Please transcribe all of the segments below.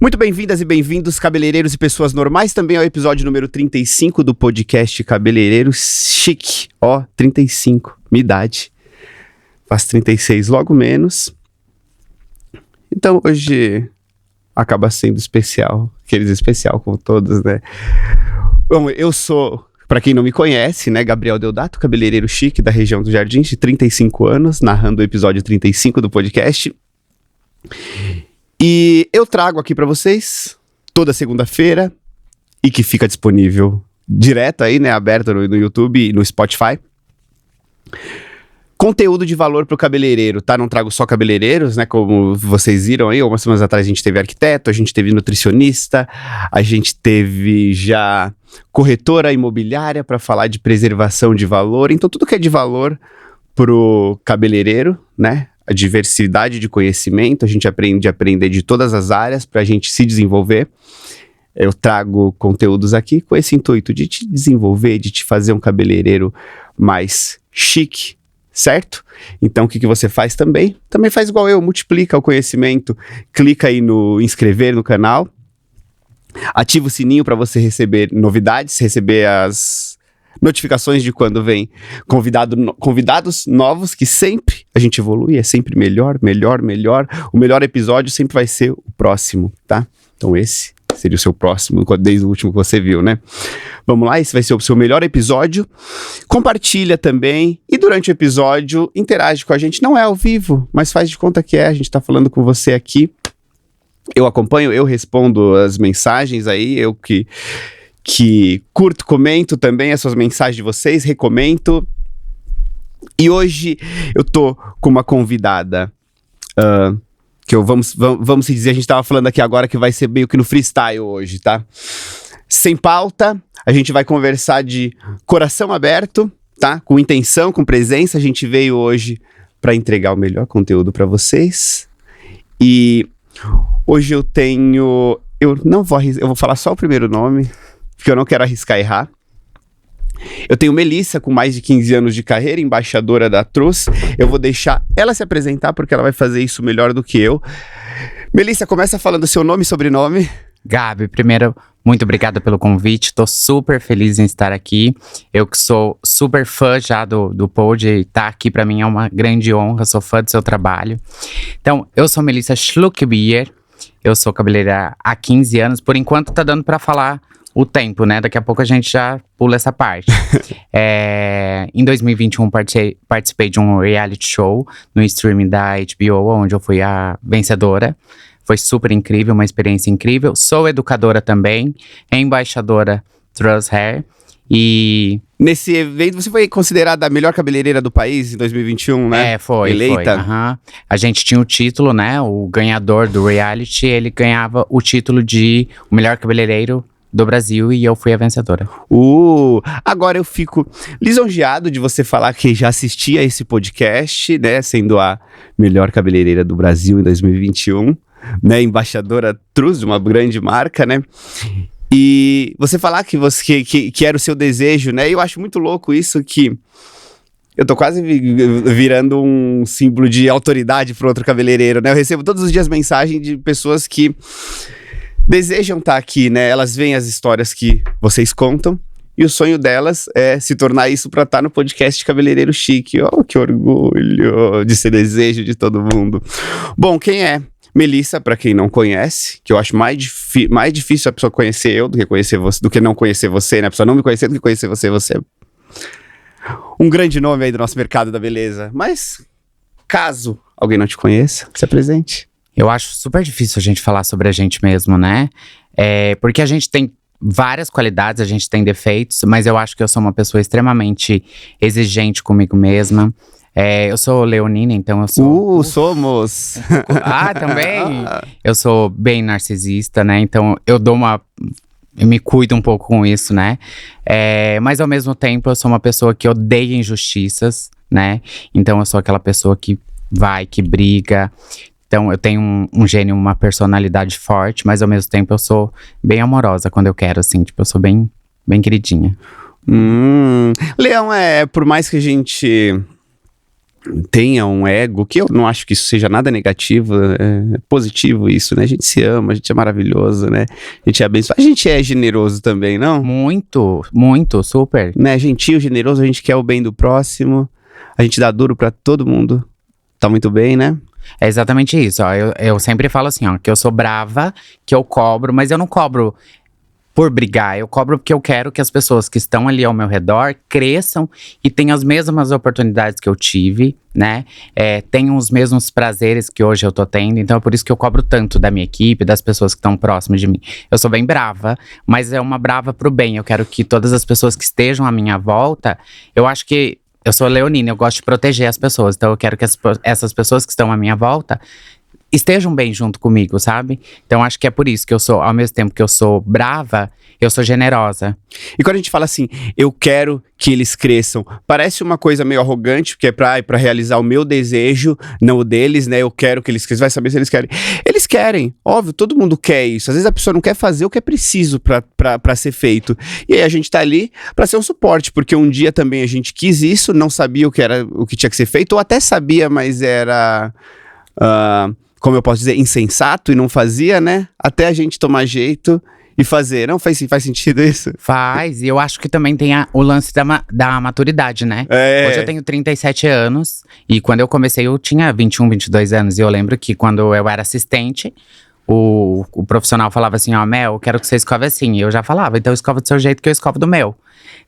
Muito bem-vindas e bem-vindos, cabeleireiros e pessoas normais, também ao episódio número 35 do podcast Cabeleireiro Chique. Ó, 35, minha idade. Faz 36, logo menos. Então hoje acaba sendo especial, aqueles especial como todos, né? Bom, eu sou, pra quem não me conhece, né, Gabriel Deodato, cabeleireiro chique da região dos Jardins, de 35 anos, narrando o episódio 35 do podcast. E eu trago aqui pra vocês, toda segunda-feira, e que fica disponível direto aí, né, aberto no YouTube e no Spotify, conteúdo de valor pro cabeleireiro, tá? Não trago só cabeleireiros, né, como vocês viram aí, algumas semanas atrás a gente teve arquiteto, a gente teve nutricionista, a gente teve já corretora imobiliária para falar de preservação de valor, então tudo que é de valor pro cabeleireiro, né? A diversidade de conhecimento, a gente aprende a aprender de todas as áreas para a gente se desenvolver. Eu trago conteúdos aqui com esse intuito de te desenvolver, de te fazer um cabeleireiro mais chique, certo? Então o que você faz também? Também faz igual eu, multiplica o conhecimento, clica aí no inscrever no canal, ativa o sininho para você receber receber as notificações de quando vem convidados novos, que sempre a gente evolui, é sempre melhor. O melhor episódio sempre vai ser o próximo, tá? Então esse seria o seu próximo, desde o último que você viu, né? Vamos lá, esse vai ser o seu melhor episódio. Compartilha também e durante o episódio interage com a gente. Não é ao vivo, mas faz de conta que é, a gente tá falando com você aqui. Eu acompanho, eu respondo as mensagens aí, eu que curto, comento também as suas mensagens de vocês, recomento. E hoje eu tô com uma convidada que vamos se dizer, a gente tava falando aqui agora que vai ser meio que no freestyle hoje, tá? Sem pauta, a gente vai conversar de coração aberto, tá? Com intenção, com presença, a gente veio hoje para entregar o melhor conteúdo para vocês. E hoje eu vou falar só o primeiro nome, porque eu não quero arriscar errar. Eu tenho Melissa, com mais de 15 anos de carreira, embaixadora da Truz. Eu vou deixar ela se apresentar, porque ela vai fazer isso melhor do que eu. Melissa, começa falando seu nome e sobrenome. Gabi, primeiro, muito obrigada pelo convite. Tô super feliz em estar aqui. Eu que sou super fã já do Pod, estar aqui pra mim é uma grande honra. Sou fã do seu trabalho. Então, eu sou Melissa Schluckbier. Eu sou cabeleireira há 15 anos. Por enquanto tá dando pra falar o tempo, né? Daqui a pouco a gente já pula essa parte. Em 2021 participei de um reality show no streaming da HBO, onde eu fui a vencedora. Foi super incrível, uma experiência incrível. Sou educadora também, embaixadora Trust Hair. E nesse evento você foi considerada a melhor cabeleireira do país em 2021, né? Foi. Eleita. A gente tinha o título, né? O ganhador do reality, ele ganhava o título de o melhor cabeleireiro do Brasil, e eu fui a vencedora. Agora eu fico lisonjeado de você falar que já assistia a esse podcast, né, sendo a melhor cabeleireira do Brasil em 2021, né, embaixadora Truz, de uma grande marca, né, e você falar que era o seu desejo, né, eu acho muito louco isso, que eu tô quase virando um símbolo de autoridade para outro cabeleireiro, né, eu recebo todos os dias mensagem de pessoas que desejam estar aqui, né? Elas veem as histórias que vocês contam e o sonho delas é se tornar isso para estar no podcast Cabeleireiro Chique. Oh, que orgulho de ser desejo de todo mundo. Bom, quem é Melissa, para quem não conhece, que eu acho mais difícil a pessoa conhecer eu do que conhecer você, do que não conhecer você, né? A pessoa não me conhecer do que conhecer você. Você é um grande nome aí do nosso mercado da beleza. Mas caso alguém não te conheça, se apresente. Eu acho super difícil a gente falar sobre a gente mesmo, né? Porque a gente tem várias qualidades, a gente tem defeitos, mas eu acho que eu sou uma pessoa extremamente exigente comigo mesma. Eu sou leonina, então eu sou... Somos! Também! Eu sou bem narcisista, né? Então eu me cuido um pouco com isso, né? Mas ao mesmo tempo eu sou uma pessoa que odeia injustiças, né? Então eu sou aquela pessoa que briga. Então, eu tenho um gênio, uma personalidade forte, mas ao mesmo tempo eu sou bem amorosa quando eu quero, assim. Tipo, eu sou bem, bem queridinha. Leão, por mais que a gente tenha um ego, que eu não acho que isso seja nada negativo, é positivo isso, né? A gente se ama, a gente é maravilhoso, né? A gente é abençoado, a gente é generoso também, não? Muito, muito, super. Né? Gentil, generoso, a gente quer o bem do próximo, a gente dá duro pra todo mundo. Tá muito bem, né? É exatamente isso, ó. Eu sempre falo assim, ó, que eu sou brava, que eu cobro, mas eu não cobro por brigar, eu cobro porque eu quero que as pessoas que estão ali ao meu redor cresçam e tenham as mesmas oportunidades que eu tive, né? Tenham os mesmos prazeres que hoje eu tô tendo, então é por isso que eu cobro tanto da minha equipe, das pessoas que estão próximas de mim. Eu sou bem brava, mas é uma brava pro bem, eu quero que todas as pessoas que estejam à minha volta, eu acho que eu sou leonina, eu gosto de proteger as pessoas, então eu quero que essas pessoas que estão à minha volta estejam bem junto comigo, sabe? Então acho que é por isso que eu sou, ao mesmo tempo que eu sou brava, eu sou generosa. E quando a gente fala assim, eu quero que eles cresçam, parece uma coisa meio arrogante, porque é pra realizar o meu desejo, não o deles, né? Eu quero que eles cresçam, vai saber se eles querem. Eles querem, óbvio, todo mundo quer isso. Às vezes a pessoa não quer fazer o que é preciso pra ser feito. E aí a gente tá ali pra ser um suporte, porque um dia também a gente quis isso, não sabia o que tinha que ser feito, ou até sabia, mas era... como eu posso dizer, insensato e não fazia, né? Até a gente tomar jeito e fazer. Não faz sentido isso? Faz, e eu acho que também tem o lance da maturidade, né? Hoje eu tenho 37 anos, e quando eu comecei eu tinha 21, 22 anos. E eu lembro que quando eu era assistente, o profissional falava assim, ó, Mel, eu quero que você escove assim. E eu já falava, então escova do seu jeito que eu escovo do meu.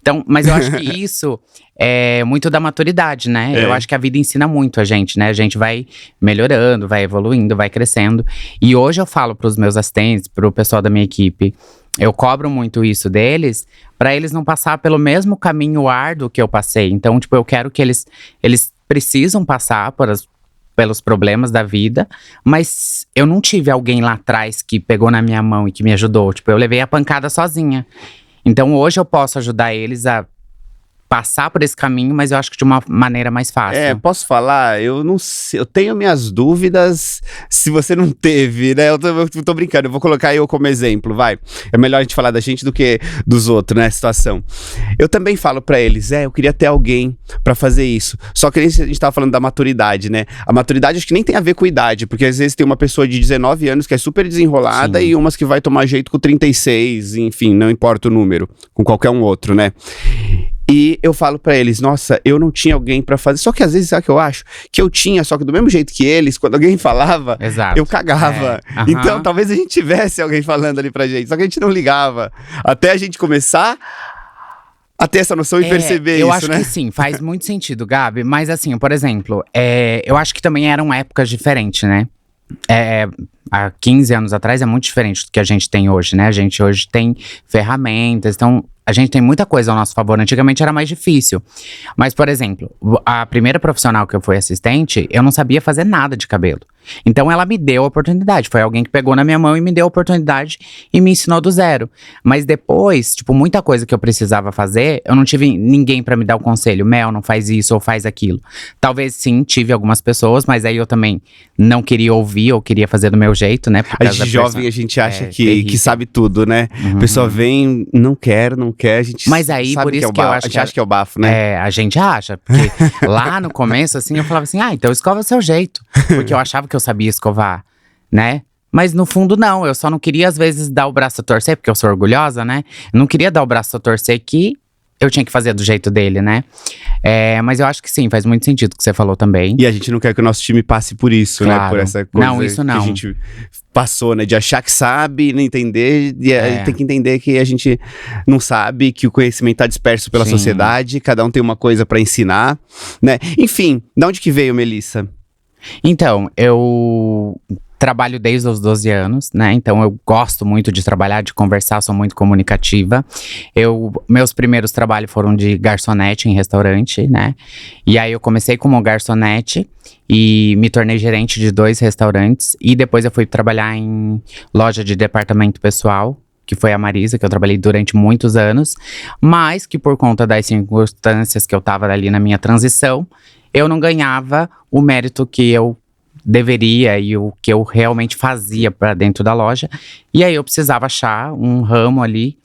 Então, mas eu acho que isso é muito da maturidade, né? Eu acho que a vida ensina muito a gente, né? A gente vai melhorando, vai evoluindo, vai crescendo. E hoje eu falo pros meus assistentes, pro pessoal da minha equipe, eu cobro muito isso deles, pra eles não passar pelo mesmo caminho árduo que eu passei. Então, tipo, eu quero que eles precisam passar pelos problemas da vida, mas eu não tive alguém lá atrás que pegou na minha mão e que me ajudou. Tipo, eu levei a pancada sozinha. Então hoje eu posso ajudar eles a passar por esse caminho, mas eu acho que de uma maneira mais fácil. Posso falar? Eu não sei, eu tenho minhas dúvidas se você não teve, né? Eu tô brincando, eu vou colocar eu como exemplo, vai. É melhor a gente falar da gente do que dos outros, né? Situação. Eu também falo pra eles, eu queria ter alguém pra fazer isso. Só que a gente tava falando da maturidade, né? A maturidade acho que nem tem a ver com idade, porque às vezes tem uma pessoa de 19 anos que é super desenrolada. Sim. E umas que vai tomar jeito com 36, enfim, não importa o número, com qualquer um outro, né? E eu falo pra eles, nossa, eu não tinha alguém pra fazer. Só que às vezes, sabe o que eu acho? Que eu tinha, só que do mesmo jeito que eles, quando alguém falava, eu cagava. Então talvez a gente tivesse alguém falando ali pra gente, só que a gente não ligava. Até a gente começar a ter essa noção e perceber isso, né? Eu acho que sim, faz muito sentido, Gabi. Mas assim, por exemplo, eu acho que também eram épocas diferentes, né? Há 15 anos atrás é muito diferente do que a gente tem hoje, né? A gente hoje tem ferramentas, então a gente tem muita coisa ao nosso favor. Antigamente era mais difícil. Mas, por exemplo, a primeira profissional que eu fui assistente, eu não sabia fazer nada de cabelo. Então ela me deu a oportunidade. Foi alguém que pegou na minha mão e me deu a oportunidade e me ensinou do zero. Mas depois, tipo, muita coisa que eu precisava fazer, eu não tive ninguém pra me dar o conselho. Mel, não faz isso ou faz aquilo. Talvez sim, tive algumas pessoas, mas aí eu também não queria ouvir, eu queria fazer do meu jeito, né? A gente jovem, a gente acha que sabe tudo, né? A pessoa vem, não quer, a gente mas aí, sabe por isso que eu acho que acha que é o bafo, né? A gente acha, porque lá no começo, assim, eu falava assim, então escova o seu jeito. Porque eu achava que eu sabia escovar, né? Mas no fundo não, eu só não queria às vezes dar o braço a torcer, porque eu sou orgulhosa, né? Eu não queria dar o braço a torcer que eu tinha que fazer do jeito dele, né? Mas eu acho que sim, faz muito sentido o que você falou também. E a gente não quer que o nosso time passe por isso, claro, né? Por essa coisa não, isso não. Que a gente passou, né? De achar que sabe, não entender. E aí tem que entender que a gente não sabe, que o conhecimento tá disperso pela sociedade. Cada um tem uma coisa pra ensinar, né? Enfim, de onde que veio, Melissa? Então, eu trabalho desde os 12 anos, né? Então eu gosto muito de trabalhar, de conversar, sou muito comunicativa. Meus primeiros trabalhos foram de garçonete em restaurante, né? E aí eu comecei como garçonete e me tornei gerente de 2 restaurantes. E depois eu fui trabalhar em loja de departamento pessoal, que foi a Marisa, que eu trabalhei durante muitos anos. Mas que por conta das circunstâncias que eu tava ali na minha transição, eu não ganhava o mérito que eu deveria e o que eu realmente fazia para dentro da loja. E aí eu precisava achar um ramo ali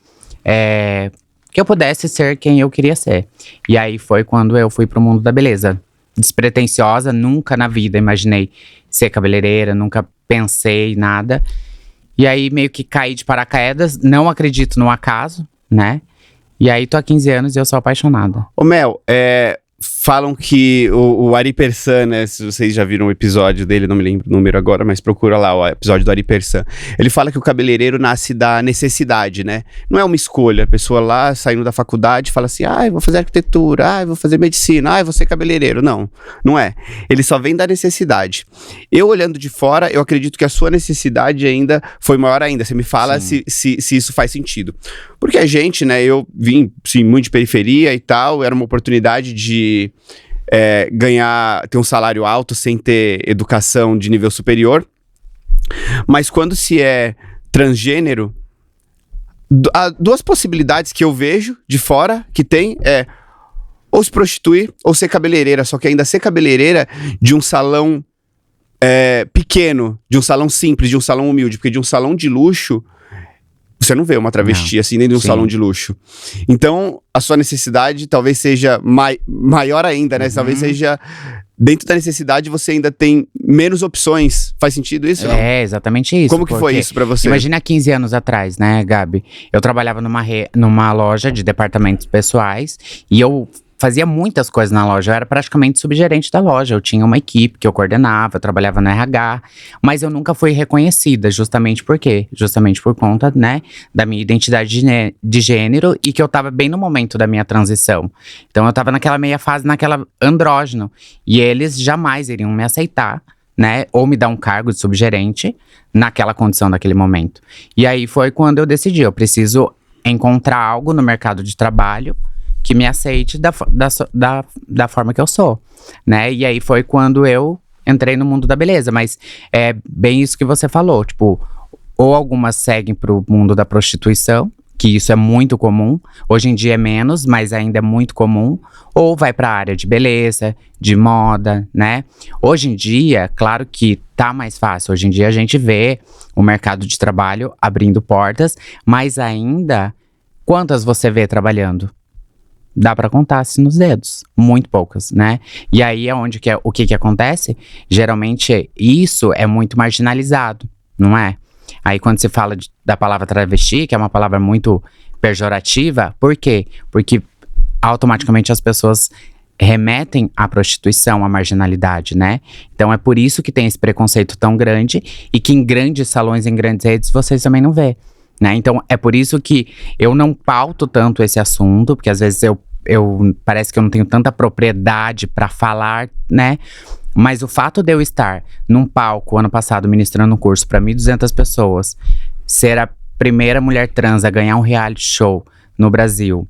que eu pudesse ser quem eu queria ser. E aí foi quando eu fui pro mundo da beleza. despretensiosa, nunca na vida imaginei ser cabeleireira, nunca pensei nada. E aí meio que caí de paraquedas, não acredito no acaso, né? E aí tô há 15 anos e eu sou apaixonada. Ô Mel, falam que o Ari Perssan, né, se vocês já viram o episódio dele, não me lembro o número agora, mas procura lá o episódio do Ari Perssan. Ele fala que o cabeleireiro nasce da necessidade, né? Não é uma escolha, a pessoa lá saindo da faculdade fala assim, eu vou fazer arquitetura, eu vou fazer medicina, eu vou ser cabeleireiro. Não, não é. Ele só vem da necessidade. Eu olhando de fora, eu acredito que a sua necessidade ainda foi maior ainda. Você me fala se isso faz sentido. Porque a gente, né, eu vim, sim, muito de periferia e tal, era uma oportunidade de ter um salário alto sem ter educação de nível superior. Mas quando se é transgênero, há duas possibilidades que eu vejo de fora que tem ou se prostituir ou ser cabeleireira, só que ainda ser cabeleireira de um salão pequeno, de um salão simples, de um salão humilde, porque de um salão de luxo você não vê uma travesti assim, nem de um salão de luxo. Então, a sua necessidade talvez seja maior ainda, né? Talvez seja... Dentro da necessidade, você ainda tem menos opções. Faz sentido isso? É, exatamente isso. Como que foi isso pra você? Imagina 15 anos atrás, né, Gabi? Eu trabalhava numa loja de departamentos pessoais e eu fazia muitas coisas na loja, eu era praticamente subgerente da loja, eu tinha uma equipe que eu coordenava, eu trabalhava no RH, mas eu nunca fui reconhecida, justamente por quê? Justamente por conta, né, da minha identidade de gênero e que eu tava bem no momento da minha transição. Então eu tava naquela meia fase, naquela andrógeno, e eles jamais iriam me aceitar, né, ou me dar um cargo de subgerente naquela condição, naquele momento. E aí foi quando eu decidi, eu preciso encontrar algo no mercado de trabalho que me aceite da forma que eu sou, né? E aí foi quando eu entrei no mundo da beleza, mas é bem isso que você falou, tipo, ou algumas seguem pro mundo da prostituição, que isso é muito comum, hoje em dia é menos, mas ainda é muito comum, ou vai pra área de beleza, de moda, né? Hoje em dia, claro que tá mais fácil, hoje em dia a gente vê o mercado de trabalho abrindo portas, mas ainda, quantas você vê trabalhando? Dá pra contar assim nos dedos, muito poucas, né? E aí é onde o que acontece? Geralmente isso é muito marginalizado, não é? Aí quando se fala da palavra travesti, que é uma palavra muito pejorativa, por quê? Porque automaticamente as pessoas remetem à prostituição, à marginalidade, né? Então é por isso que tem esse preconceito tão grande e que em grandes salões, em grandes redes, vocês também não vê. Né? Então, é por isso que eu não pauto tanto esse assunto, porque às vezes eu parece que eu não tenho tanta propriedade para falar, né? Mas o fato de eu estar num palco, ano passado, ministrando um curso para 1.200 pessoas, ser a primeira mulher trans a ganhar um reality show no Brasil,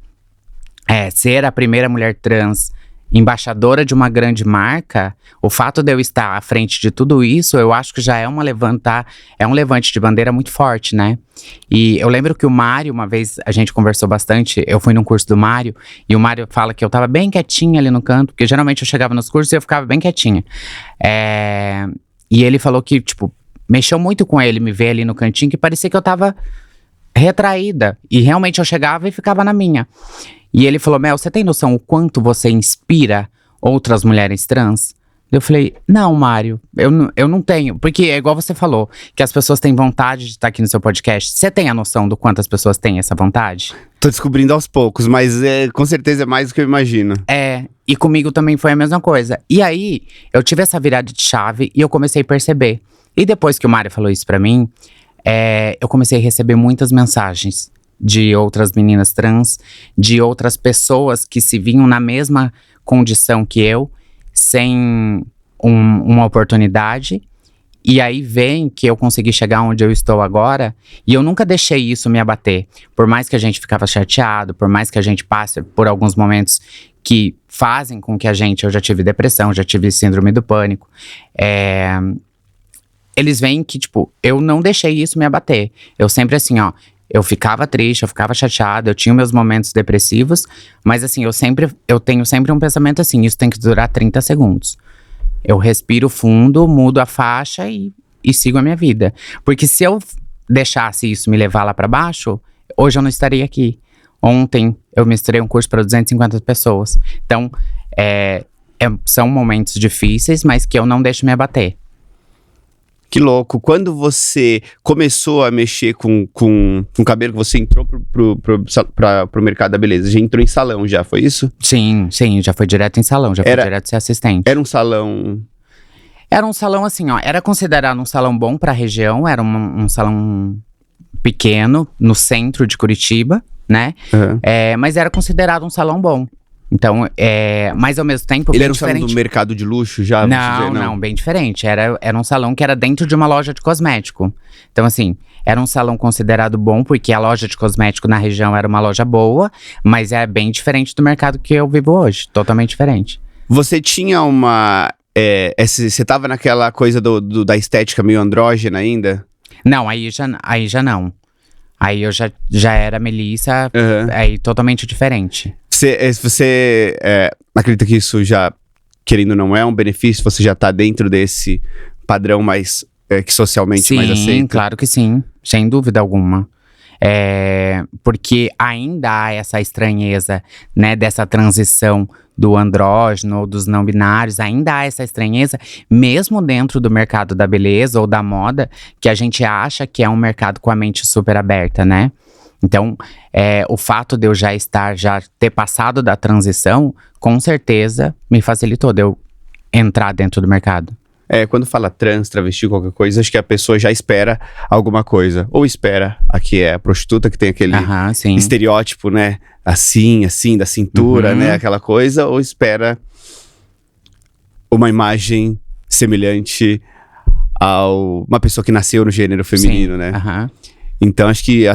ser a primeira mulher trans embaixadora de uma grande marca, o fato de eu estar à frente de tudo isso, eu acho que já é um levante de bandeira muito forte, né? E eu lembro que o Mário, uma vez a gente conversou bastante, eu fui num curso do Mário, e o Mário fala que eu tava bem quietinha ali no canto, porque geralmente eu chegava nos cursos e eu ficava bem quietinha. E ele falou que, tipo, mexeu muito com ele me ver ali no cantinho, que parecia que eu tava retraída, e realmente eu chegava e ficava na minha. E ele falou, Mel, você tem noção o quanto você inspira outras mulheres trans? Eu falei, não, Mário, eu não tenho. Porque é igual você falou, que as pessoas têm vontade de estar aqui no seu podcast. Você tem a noção do quanto as pessoas têm essa vontade? Tô descobrindo aos poucos, mas com certeza é mais do que eu imagino. E comigo também foi a mesma coisa. E aí, eu tive essa virada de chave e eu comecei a perceber. E depois que o Mário falou isso pra mim, eu comecei a receber muitas mensagens de outras meninas trans, de outras pessoas que se vinham na mesma condição que eu, sem uma oportunidade, e aí vem que eu consegui chegar onde eu estou agora, e eu nunca deixei isso me abater, por mais que a gente ficava chateado, por mais que a gente passe por alguns momentos que fazem com que eu já tive depressão, já tive síndrome do pânico, eles veem que, tipo, eu não deixei isso me abater, eu sempre assim, eu ficava triste, eu ficava chateada, eu tinha meus momentos depressivos, mas assim, eu tenho sempre um pensamento assim, isso tem que durar 30 segundos. Eu respiro fundo, mudo a faixa e sigo a minha vida. Porque se eu deixasse isso me levar lá pra baixo, hoje eu não estaria aqui. Ontem eu ministrei um curso para 250 pessoas. Então, são momentos difíceis, mas que eu não deixo me abater. Que louco. Quando você começou a mexer com cabelo, que você entrou pro mercado da beleza, já entrou em salão já, foi isso? Sim, já foi direto em salão, já foi direto ser assistente. Era um salão... Era um salão assim, ó, era considerado um salão bom pra região, era um salão pequeno, no centro de Curitiba, né? Uhum. Mas era considerado um salão bom. Então, mas ao mesmo tempo, Ele bem era um diferente. salão do mercado de luxo já? Não, bem diferente. Era um salão que era dentro de uma loja de cosmético. Então, assim, era um salão considerado bom, porque a loja de cosmético na região era uma loja boa, mas é bem diferente do mercado que eu vivo hoje. Totalmente diferente. Você tinha uma... você tava naquela coisa da estética meio andrógena ainda? Não, aí já não. Aí eu já era Melissa, aí totalmente diferente. Você acredita que isso já, querendo ou não, é um benefício? Você já tá dentro desse padrão mais, que socialmente mais aceito? Sim, claro que sim, sem dúvida alguma. Porque ainda há essa estranheza, né, dessa transição do andrógeno ou dos não binários, ainda há essa estranheza, mesmo dentro do mercado da beleza ou da moda, que a gente acha que é um mercado com a mente super aberta, né? Então, o fato de eu já ter passado da transição, com certeza me facilitou de eu entrar dentro do mercado. Quando fala trans, travesti, qualquer coisa, acho que a pessoa já espera alguma coisa. Ou espera a que é a prostituta, que tem aquele estereótipo, né? Assim, da cintura, né? Aquela coisa. Ou espera uma imagem semelhante a uma pessoa que nasceu no gênero feminino, né? Então, acho que,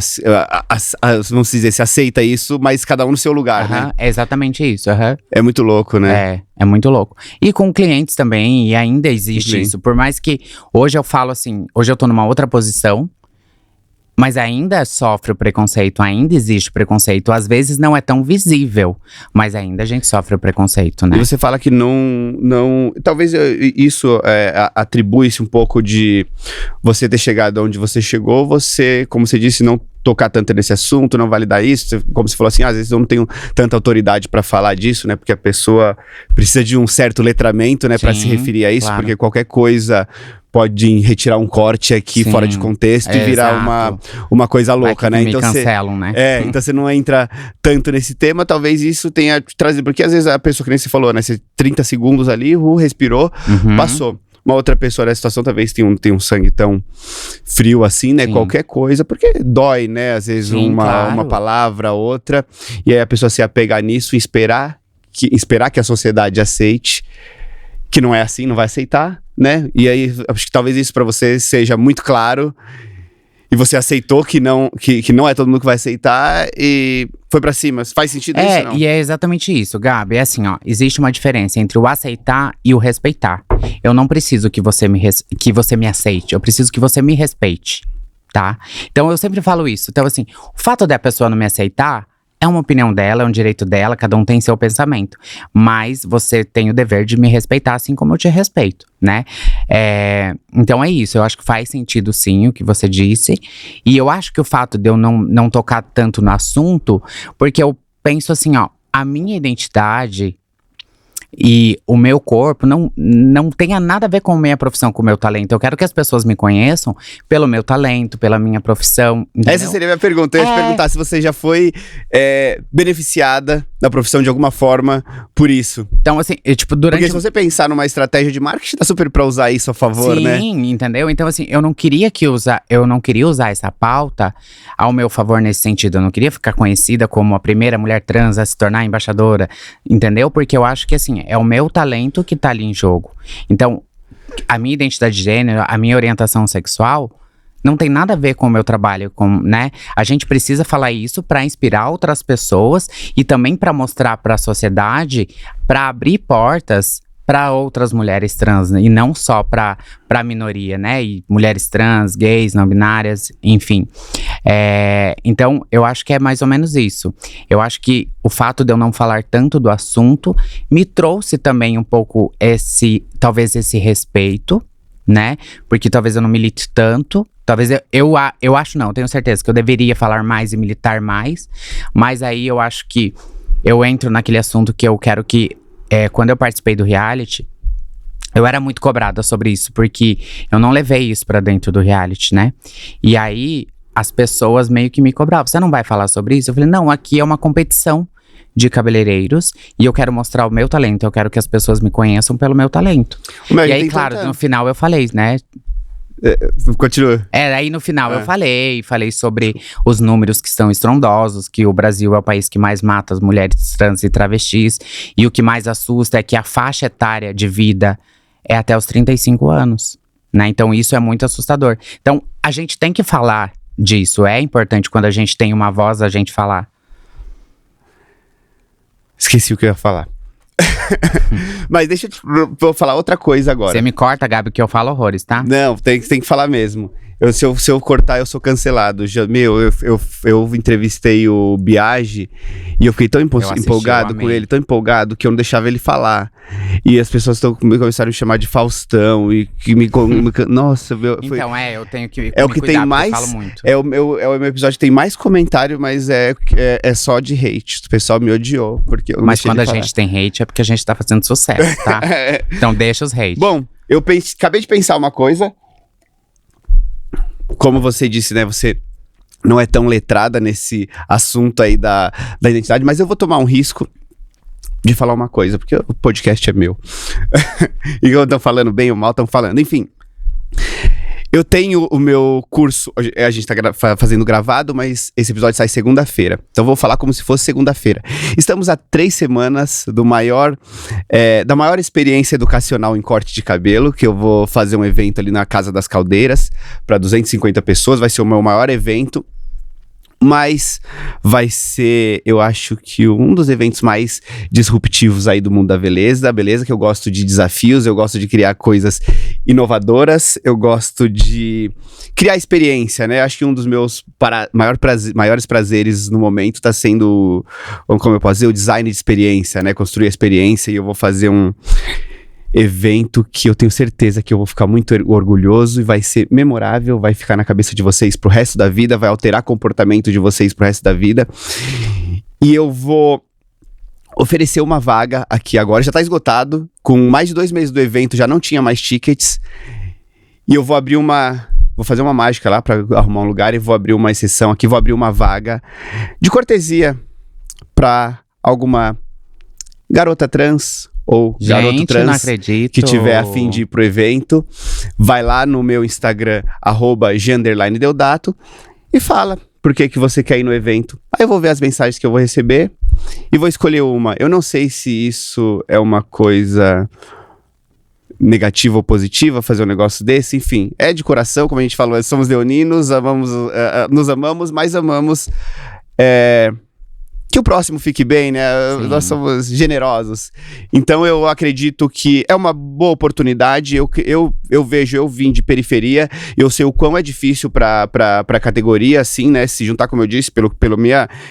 vamos dizer, se aceita isso, mas cada um no seu lugar, né? É exatamente isso, É muito louco, né? É muito louco. E com clientes também, e ainda existe isso. Por mais que hoje eu falo assim, hoje eu tô numa outra posição, mas ainda sofre o preconceito, ainda existe o preconceito. Às vezes não é tão visível, mas ainda a gente sofre o preconceito, né? E você fala que não talvez isso atribui-se um pouco de você ter chegado onde você chegou, você, como você disse, não tocar tanto nesse assunto, não validar isso, como você falou assim, às vezes eu não tenho tanta autoridade pra falar disso, né, porque a pessoa precisa de um certo letramento, né, pra se referir a isso, porque qualquer coisa pode retirar um corte aqui fora de contexto e virar uma coisa louca, né? Então cancelam, né? Então você não entra tanto nesse tema, talvez isso tenha trazido, porque às vezes a pessoa, que nem você falou, né, 30 segundos ali, respirou, passou. Uma outra pessoa nessa situação talvez tem um sangue tão frio assim, né? Qualquer coisa, porque dói, né? Às vezes uma palavra, outra. E aí a pessoa se apegar nisso e esperar que a sociedade aceite, que não é assim, não vai aceitar, né? E aí, acho que talvez isso pra você seja muito claro. E você aceitou que não é todo mundo que vai aceitar e foi pra cima. Faz sentido isso, não? E é exatamente isso, Gabi. É assim, ó, existe uma diferença entre o aceitar e o respeitar. Eu não preciso que você me aceite, eu preciso que você me respeite, tá? Então eu sempre falo isso. Então assim, o fato da pessoa não me aceitar é uma opinião dela, é um direito dela, cada um tem seu pensamento. Mas você tem o dever de me respeitar assim como eu te respeito, né? Então é isso, eu acho que faz sentido sim o que você disse. E eu acho que o fato de eu não tocar tanto no assunto, porque eu penso assim, ó, a minha identidade e o meu corpo não tenha nada a ver com a minha profissão, com o meu talento. Eu quero que as pessoas me conheçam pelo meu talento, pela minha profissão, entendeu? Essa seria a minha pergunta. Eu ia te perguntar se você já foi beneficiada da profissão de alguma forma por isso. Então, assim, Porque se você pensar numa estratégia de marketing, dá super pra usar isso a favor, né? Sim, entendeu? Então, assim, eu não queria usar essa pauta ao meu favor nesse sentido. Eu não queria ficar conhecida como a primeira mulher trans a se tornar embaixadora, entendeu? Porque eu acho que, assim, é o meu talento que tá ali em jogo. Então, a minha identidade de gênero, a minha orientação sexual não tem nada a ver com o meu trabalho, né? A gente precisa falar isso para inspirar outras pessoas e também para mostrar para a sociedade, para abrir portas para outras mulheres trans, né? E não só para a minoria, né? E mulheres trans, gays, não binárias, enfim. Então, eu acho que é mais ou menos isso. Eu acho que o fato de eu não falar tanto do assunto me trouxe também um pouco talvez esse respeito, né? Porque talvez eu não milite tanto. Talvez eu acho não, tenho certeza que eu deveria falar mais e militar mais. Mas aí eu acho que eu entro naquele assunto que eu quero que quando eu participei do reality, eu era muito cobrada sobre isso, porque eu não levei isso pra dentro do reality, né? E aí, as pessoas meio que me cobravam, você não vai falar sobre isso? Eu falei, não, aqui é uma competição de cabeleireiros e eu quero mostrar o meu talento, eu quero que as pessoas me conheçam pelo meu talento. Mas E aí, claro, no final eu falei, né? Continua. Aí no final eu falei sobre os números que são estrondosos, que o Brasil é o país que mais mata as mulheres trans e travestis, e o que mais assusta é que a faixa etária de vida é até os 35 anos, né? Então isso é muito assustador. Então a gente tem que falar disso, é importante quando a gente tem uma voz a gente falar. Esqueci o que eu ia falar. Mas deixa eu vou falar outra coisa agora. Você me corta, Gabi, que eu falo horrores, tá? Não, tem que falar mesmo. Se eu cortar, eu sou cancelado. Eu entrevistei o Biagi e eu fiquei tão empolgado com ele, tão empolgado, que eu não deixava ele falar. E as pessoas começaram a me chamar de Faustão e que nossa, então, eu tenho que é o que tem mais. Eu falo muito. É o meu episódio que tem mais comentário, mas é só de hate. O pessoal me odiou. Porque eu não mas quando a falar. gente tem hate é porque a gente tá fazendo sucesso, tá? Então deixa os hate. Bom, acabei de pensar uma coisa. Como você disse, né? Você não é tão letrada nesse assunto aí da identidade, mas eu vou tomar um risco de falar uma coisa, porque o podcast é meu. E eu tô falando bem ou mal, estão falando. Enfim, eu tenho o meu curso, a gente tá fazendo gravado, mas esse episódio sai segunda-feira. Então vou falar como se fosse segunda-feira. Estamos há 3 semanas da maior experiência educacional em corte de cabelo, que eu vou fazer um evento ali na Casa das Caldeiras, para 250 pessoas, vai ser o meu maior evento. Mas vai ser, eu acho que um dos eventos mais disruptivos aí do mundo da beleza, que eu gosto de desafios, eu gosto de criar coisas inovadoras, eu gosto de criar experiência, né? Acho que um dos meus maiores prazeres no momento tá sendo, como eu posso dizer, o design de experiência, né? Construir a experiência, e eu vou fazer um evento que eu tenho certeza que eu vou ficar muito orgulhoso e vai ser memorável, vai ficar na cabeça de vocês pro resto da vida, vai alterar comportamento de vocês pro resto da vida. E eu vou oferecer uma vaga aqui agora, já tá esgotado, com mais de 2 meses do evento, já não tinha mais tickets. E eu vou fazer uma mágica lá pra arrumar um lugar e vou abrir uma exceção aqui, vou abrir uma vaga de cortesia pra alguma garota trans ou garoto trans, não acredito, que tiver a fim de ir pro evento, vai lá no meu Instagram, @g_deodato, e fala por que você quer ir no evento. Aí eu vou ver as mensagens que eu vou receber e vou escolher uma. Eu não sei se isso é uma coisa negativa ou positiva, fazer um negócio desse, enfim. É de coração, como a gente falou, somos leoninos, nos amamos, mas amamos que o próximo fique bem, né? Sim. Nós somos generosos. Então eu acredito que é uma boa oportunidade. Eu vejo, eu vim de periferia, eu sei o quão é difícil pra categoria, assim, né? Se juntar, como eu disse,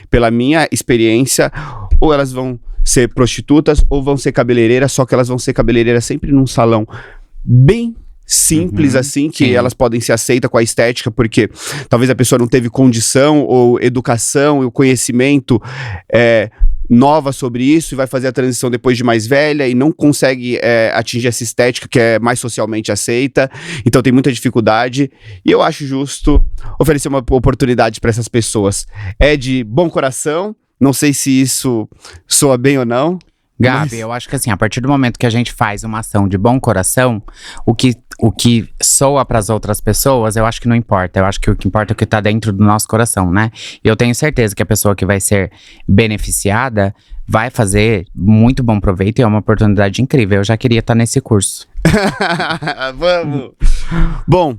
pela minha experiência, ou elas vão ser prostitutas ou vão ser cabeleireiras, só que elas vão ser cabeleireiras sempre num salão bem simples, assim, que sim, elas podem ser aceitas com a estética, porque talvez a pessoa não teve condição ou educação e conhecimento nova sobre isso e vai fazer a transição depois de mais velha e não consegue atingir essa estética que é mais socialmente aceita, então tem muita dificuldade, e eu acho justo oferecer uma oportunidade para essas pessoas. É de bom coração, não sei se isso soa bem ou não. Gabi, eu acho que assim, a partir do momento que a gente faz uma ação de bom coração, o que soa pras outras pessoas, eu acho que não importa. Eu acho que o que importa é o que tá dentro do nosso coração, né? E eu tenho certeza que a pessoa que vai ser beneficiada vai fazer muito bom proveito e é uma oportunidade incrível. Eu já queria estar nesse curso. Vamos! Bom,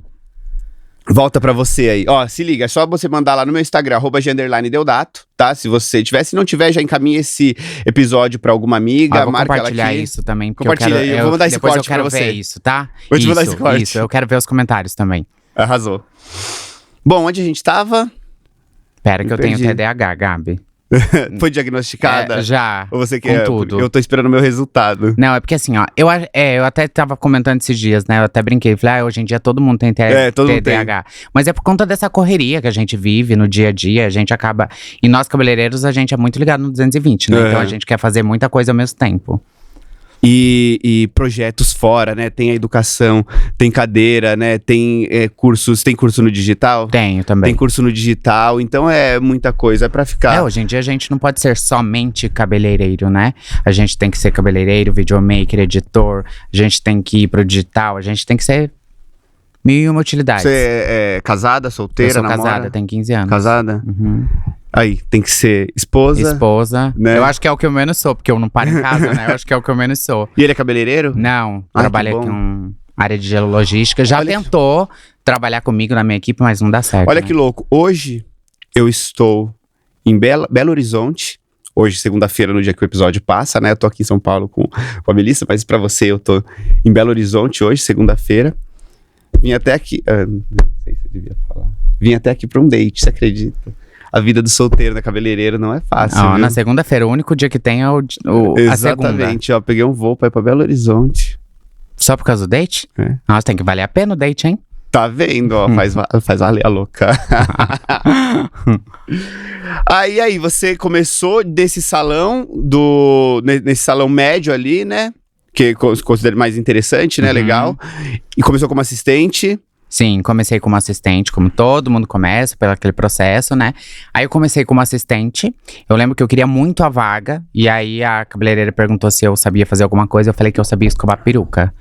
volta pra você aí. Ó, se liga, é só você mandar lá no meu Instagram, @g_deodato, tá? Se você tiver, se não tiver, já encaminha esse episódio pra alguma amiga, vou marca ela compartilhar aqui. isso também, porque compartilha aí, eu vou mandar esse corte pra você. Depois eu quero ver isso, tá? Vou te mandar esse corte. Isso, eu quero ver os comentários também. Arrasou. Bom, onde a gente tava? Pera que eu tenho TDAH, Gabi. Foi diagnosticada? Já. Ou você quer? Com tudo. Eu tô esperando o meu resultado. Não, é porque assim, ó, eu até tava comentando esses dias, né? Eu até brinquei, falei, hoje em dia todo mundo tem todo mundo TDAH. Mas é por conta dessa correria que a gente vive no dia a dia, a gente acaba. E nós cabeleireiros, a gente é muito ligado no 220, né? Então a gente quer fazer muita coisa ao mesmo tempo. e projetos fora, né? Tem a educação, tem cadeira, né? Tem cursos, tem curso no digital? Tenho também. Tem curso no digital, então é muita coisa, é pra ficar... Hoje em dia a gente não pode ser somente cabeleireiro, né? A gente tem que ser cabeleireiro, videomaker, editor, a gente tem que ir pro digital, a gente tem que ser mil e uma utilidades. Você é casada, solteira, Eu sou namora? casada, tenho 15 anos. Casada? Uhum. Aí, tem que ser esposa. Esposa. Né? Eu acho que é o que eu menos sou, porque eu não paro em casa, né? Eu acho que é o que eu menos sou. E ele é cabeleireiro? Não, Ai, trabalha que bom. com área de logística. Já Olha tentou trabalhar comigo na minha equipe, mas não dá certo. Olha né? que louco. Hoje, eu estou em Belo Horizonte. Hoje, segunda-feira, no dia que o episódio passa, né? Eu tô aqui em São Paulo com a Melissa, mas pra você, eu tô em Belo Horizonte hoje, segunda-feira. Vim até aqui... não sei se eu devia falar. Vim até aqui pra um date, você acredita? A vida do solteiro, né? Cabeleireiro não é fácil, viu? Na segunda-feira, o único dia que tem é a segunda. Exatamente, ó. Peguei um voo pra ir pra Belo Horizonte. Só por causa do date? É. Nossa, tem que valer a pena o date, hein? Tá vendo, ó, faz valer a louca. Aí, você começou desse salão, nesse salão médio ali, né? Que considero mais interessante, né? Uhum. Legal. E começou como assistente. Sim, comecei como assistente, como todo mundo começa, pelo aquele processo, né? Aí eu comecei como assistente, eu lembro que eu queria muito a vaga, e aí a cabeleireira perguntou se eu sabia fazer alguma coisa, eu falei que eu sabia escovar peruca.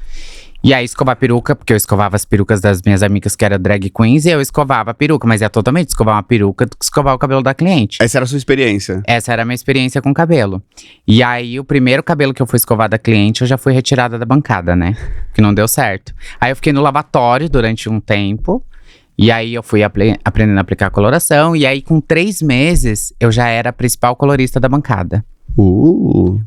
E aí escovar peruca, porque eu escovava as perucas das minhas amigas que eram drag queens, e eu escovava a peruca, mas é totalmente escovar uma peruca do que escovar o cabelo da cliente. Essa era a sua experiência? Essa era a minha experiência com cabelo. E aí, o primeiro cabelo que eu fui escovar da cliente, eu já fui retirada da bancada, né? Que não deu certo. Aí eu fiquei no lavatório durante um tempo. E aí eu fui aprendendo a aplicar coloração. E aí, com 3 meses, eu já era a principal colorista da bancada.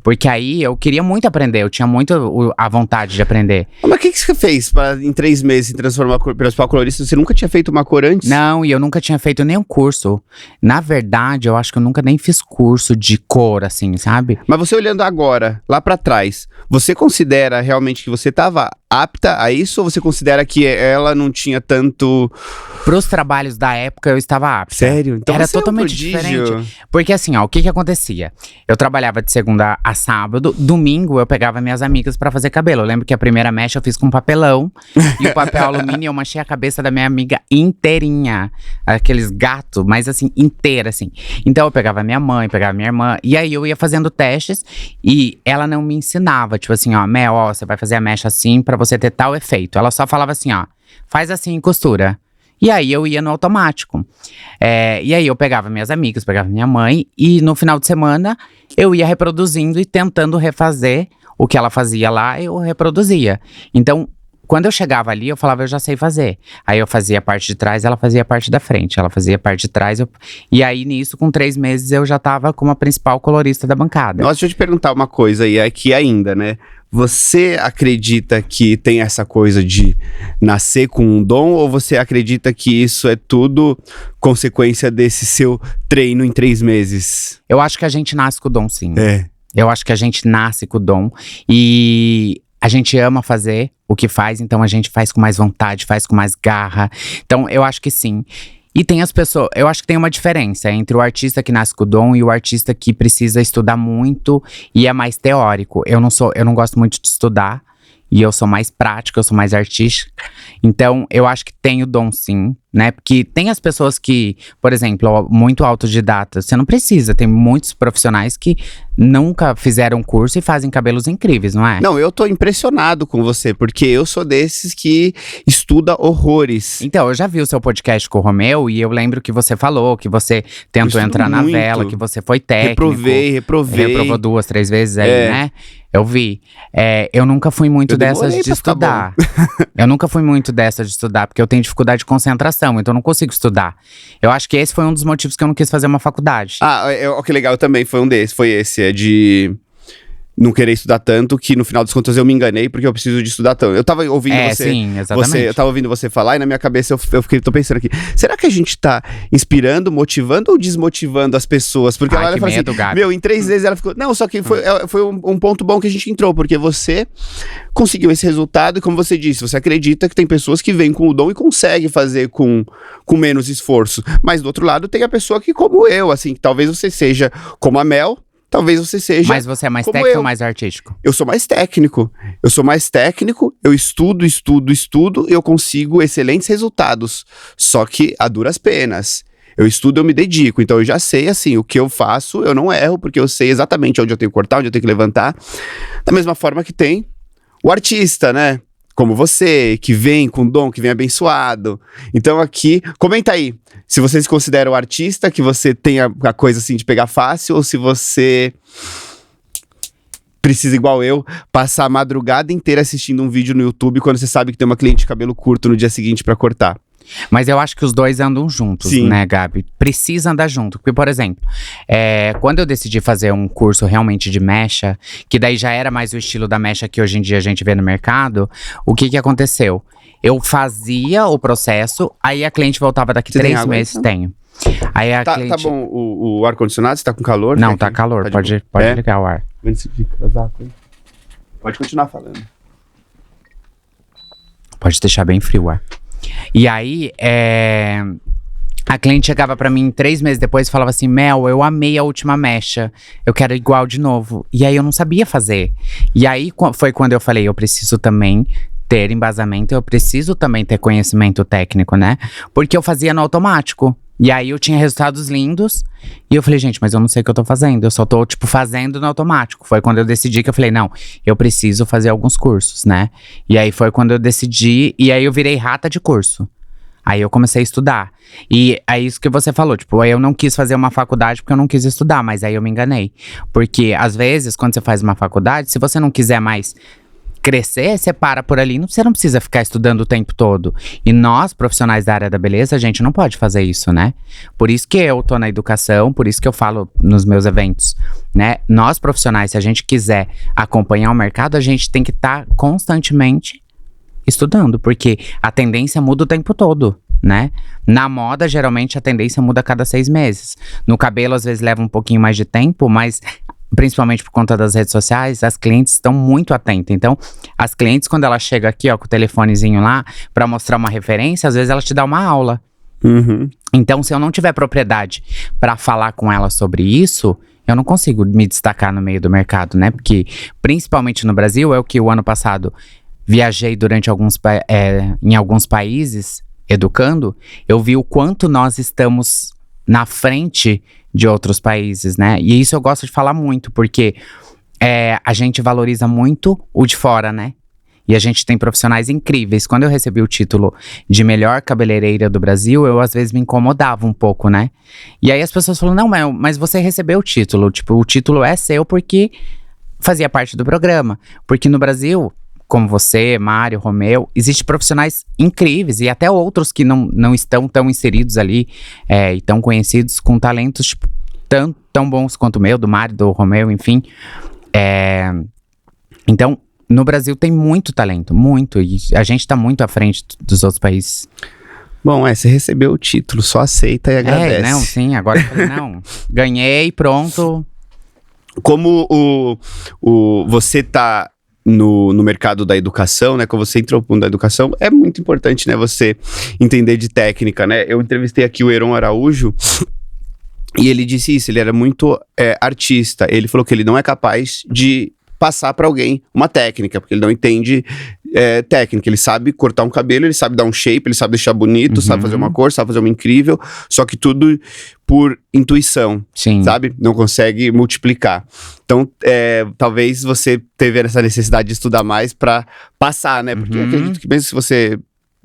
Porque aí eu queria muito aprender, eu tinha muito a vontade de aprender. Mas o que você fez pra, em 3 meses, se transformar a principal colorista? Você nunca tinha feito uma cor antes? Não, e eu nunca tinha feito nenhum curso. Na verdade, eu acho que eu nunca nem fiz curso de cor, assim, sabe? Mas você olhando agora, lá pra trás, você considera realmente que você tava apta a isso? Ou você considera que ela não tinha tanto... Pros trabalhos da época, eu estava apta. Sério? Então era você totalmente é um prodígio. diferente. Porque assim, ó, o que acontecia? Eu trabalhava de segunda a sábado, domingo eu pegava minhas amigas pra fazer cabelo. Eu lembro que a primeira mecha eu fiz com papelão. E o papel alumínio eu manchei a cabeça da minha amiga inteirinha. Aqueles gatos, mas assim, inteira, assim. Então eu pegava minha mãe, pegava minha irmã. E aí eu ia fazendo testes e ela não me ensinava. Tipo assim, ó, Mel, ó, você vai fazer a mecha assim pra você ter tal efeito. Ela só falava assim, ó, faz assim e costura. E aí eu ia no automático. E aí eu pegava minhas amigas, pegava minha mãe. E no final de semana eu ia reproduzindo e tentando refazer o que ela fazia lá, eu reproduzia. Então, quando eu chegava ali, eu falava, eu já sei fazer. Aí eu fazia a parte de trás, ela fazia a parte da frente. Ela fazia a parte de trás. E aí nisso, com 3 meses, eu já tava como a principal colorista da bancada. Nossa, deixa eu te perguntar uma coisa aí, aqui ainda, né? Você acredita que tem essa coisa de nascer com um dom, ou você acredita que isso é tudo consequência desse seu treino em 3 meses? Eu acho que a gente nasce com o dom, sim. É. Eu acho que a gente nasce com o dom e a gente ama fazer o que faz, então a gente faz com mais vontade, faz com mais garra. Então eu acho que sim. E tem as pessoas, eu acho que tem uma diferença entre o artista que nasce com o dom e o artista que precisa estudar muito e é mais teórico. Eu não gosto muito de estudar e eu sou mais prática, eu sou mais artística. Então, eu acho que tem o dom sim, né? Porque tem as pessoas que, por exemplo, muito autodidata, você não precisa. Tem muitos profissionais que nunca fizeram curso e fazem cabelos incríveis, não é? Não, eu tô impressionado com você, porque eu sou desses que estuda horrores. Então, eu já vi o seu podcast com o Romeu e eu lembro que você falou que você tentou entrar na vela, que você foi técnico. Reprovei. Reprovou 2, 3 vezes aí, né? Eu vi. Eu nunca fui muito dessas de estudar. Eu nunca fui muito dessa de estudar, porque eu tenho dificuldade de concentração, então eu não consigo estudar. Eu acho que esse foi um dos motivos que eu não quis fazer uma faculdade. Que legal, também foi esse, de não querer estudar tanto, que no final das contas eu me enganei, porque eu preciso de estudar tanto. Eu tava ouvindo sim, exatamente. eu tava ouvindo você falar, e na minha cabeça tô pensando aqui, será que a gente tá inspirando, motivando ou desmotivando as pessoas? Porque ela fala assim, Gabi. em 3 vezes ela ficou, não, só que foi um ponto bom que a gente entrou, porque você conseguiu esse resultado, e como você disse, você acredita que tem pessoas que vêm com o dom e conseguem fazer com menos esforço, mas do outro lado tem a pessoa que, como eu, assim, que talvez você seja como a Mel, talvez você seja. Mas você é mais como técnico eu. ou mais artístico? Eu sou mais técnico. Eu estudo, e eu consigo excelentes resultados. Só que a duras penas. Eu estudo, eu me dedico. Então eu já sei, assim, o que eu faço, eu não erro, porque eu sei exatamente onde eu tenho que cortar, onde eu tenho que levantar. Da mesma forma que tem o artista, né? Como você, que vem com dom, que vem abençoado. Então aqui, comenta aí, se você se considera o artista, que você tem a coisa assim de pegar fácil, ou se você precisa, igual eu, passar a madrugada inteira assistindo um vídeo no YouTube quando você sabe que tem uma cliente de cabelo curto no dia seguinte pra cortar. Mas eu acho que os dois andam juntos, Sim. né, Gabi? Precisa andar junto. Porque, por exemplo, quando eu decidi fazer um curso realmente de mecha, que daí já era mais o estilo da mecha que hoje em dia a gente vê no mercado, o que aconteceu? Eu fazia o processo, aí a cliente voltava daqui Você tem 3 água aí, meses, então? tenho. Aí a Tá cliente... bom, o ar-condicionado, você tá com calor? Não, Fica tá aqui. calor, de pode boa. ligar o ar. Vendo se fica casaco aí. Pode continuar falando. Pode deixar bem frio o ar. E aí, a cliente chegava pra mim 3 meses depois e falava assim: Mel, eu amei a última mecha, eu quero igual de novo. E aí eu não sabia fazer. E aí foi quando eu falei: eu preciso também ter embasamento, eu preciso também ter conhecimento técnico, né? Porque eu fazia no automático. E aí eu tinha resultados lindos. E eu falei, gente, mas eu não sei o que eu tô fazendo. Eu só tô, tipo, fazendo no automático. Foi quando eu decidi que eu falei, não, eu preciso fazer alguns cursos, né? E aí foi quando eu decidi. E aí eu virei rata de curso. Aí eu comecei a estudar. E é isso que você falou, tipo, eu não quis fazer uma faculdade porque eu não quis estudar, mas aí eu me enganei. Porque, às vezes, quando você faz uma faculdade, se você não quiser mais crescer, você para por ali, você não precisa ficar estudando o tempo todo. E nós, profissionais da área da beleza, a gente não pode fazer isso, né? Por isso que eu tô na educação, por isso que eu falo nos meus eventos, né? Nós, profissionais, se a gente quiser acompanhar o mercado, a gente tem que estar constantemente estudando, porque a tendência muda o tempo todo, né? Na moda, geralmente, a tendência muda a cada 6 meses. No cabelo, às vezes, leva um pouquinho mais de tempo, mas principalmente por conta das redes sociais, as clientes estão muito atentas. Então, as clientes, quando ela chega aqui, ó, com o telefonezinho lá, pra mostrar uma referência, às vezes ela te dá uma aula. Uhum. Então, se eu não tiver propriedade pra falar com ela sobre isso, eu não consigo me destacar no meio do mercado, né? Porque, principalmente no Brasil, é o que o ano passado viajei durante em alguns países, educando, eu vi o quanto nós estamos na frente de outros países, né? E isso eu gosto de falar muito, porque a gente valoriza muito o de fora, né? E a gente tem profissionais incríveis. Quando eu recebi o título de melhor cabeleireira do Brasil, eu às vezes me incomodava um pouco, né? E aí as pessoas falam, não, Mel, mas você recebeu o título. Tipo, o título é seu porque fazia parte do programa. Porque no Brasil, como você, Mário, Romeu, existem profissionais incríveis e até outros que não estão tão inseridos ali e tão conhecidos, com talentos tipo, tão bons quanto o meu, do Mário, do Romeu, enfim. Então, no Brasil tem muito talento, muito, e a gente tá muito à frente dos outros países. Bom, você recebeu o título, só aceita e agradece. Não, sim, agora eu falei, não, ganhei, pronto. Como você tá no mercado da educação, né? Quando você entrou no mundo da educação, é muito importante, né? Você entender de técnica, né? Eu entrevistei aqui o Heron Araújo e ele disse isso, ele era muito artista. Ele falou que ele não é capaz de passar para alguém uma técnica, porque ele não entende técnica. Ele sabe cortar um cabelo, ele sabe dar um shape, ele sabe deixar bonito, sabe fazer uma cor, sabe fazer uma incrível, só que tudo por intuição, Sim. sabe? Não consegue multiplicar. Então, talvez você teve essa necessidade de estudar mais para passar, né? Porque eu acredito que mesmo se você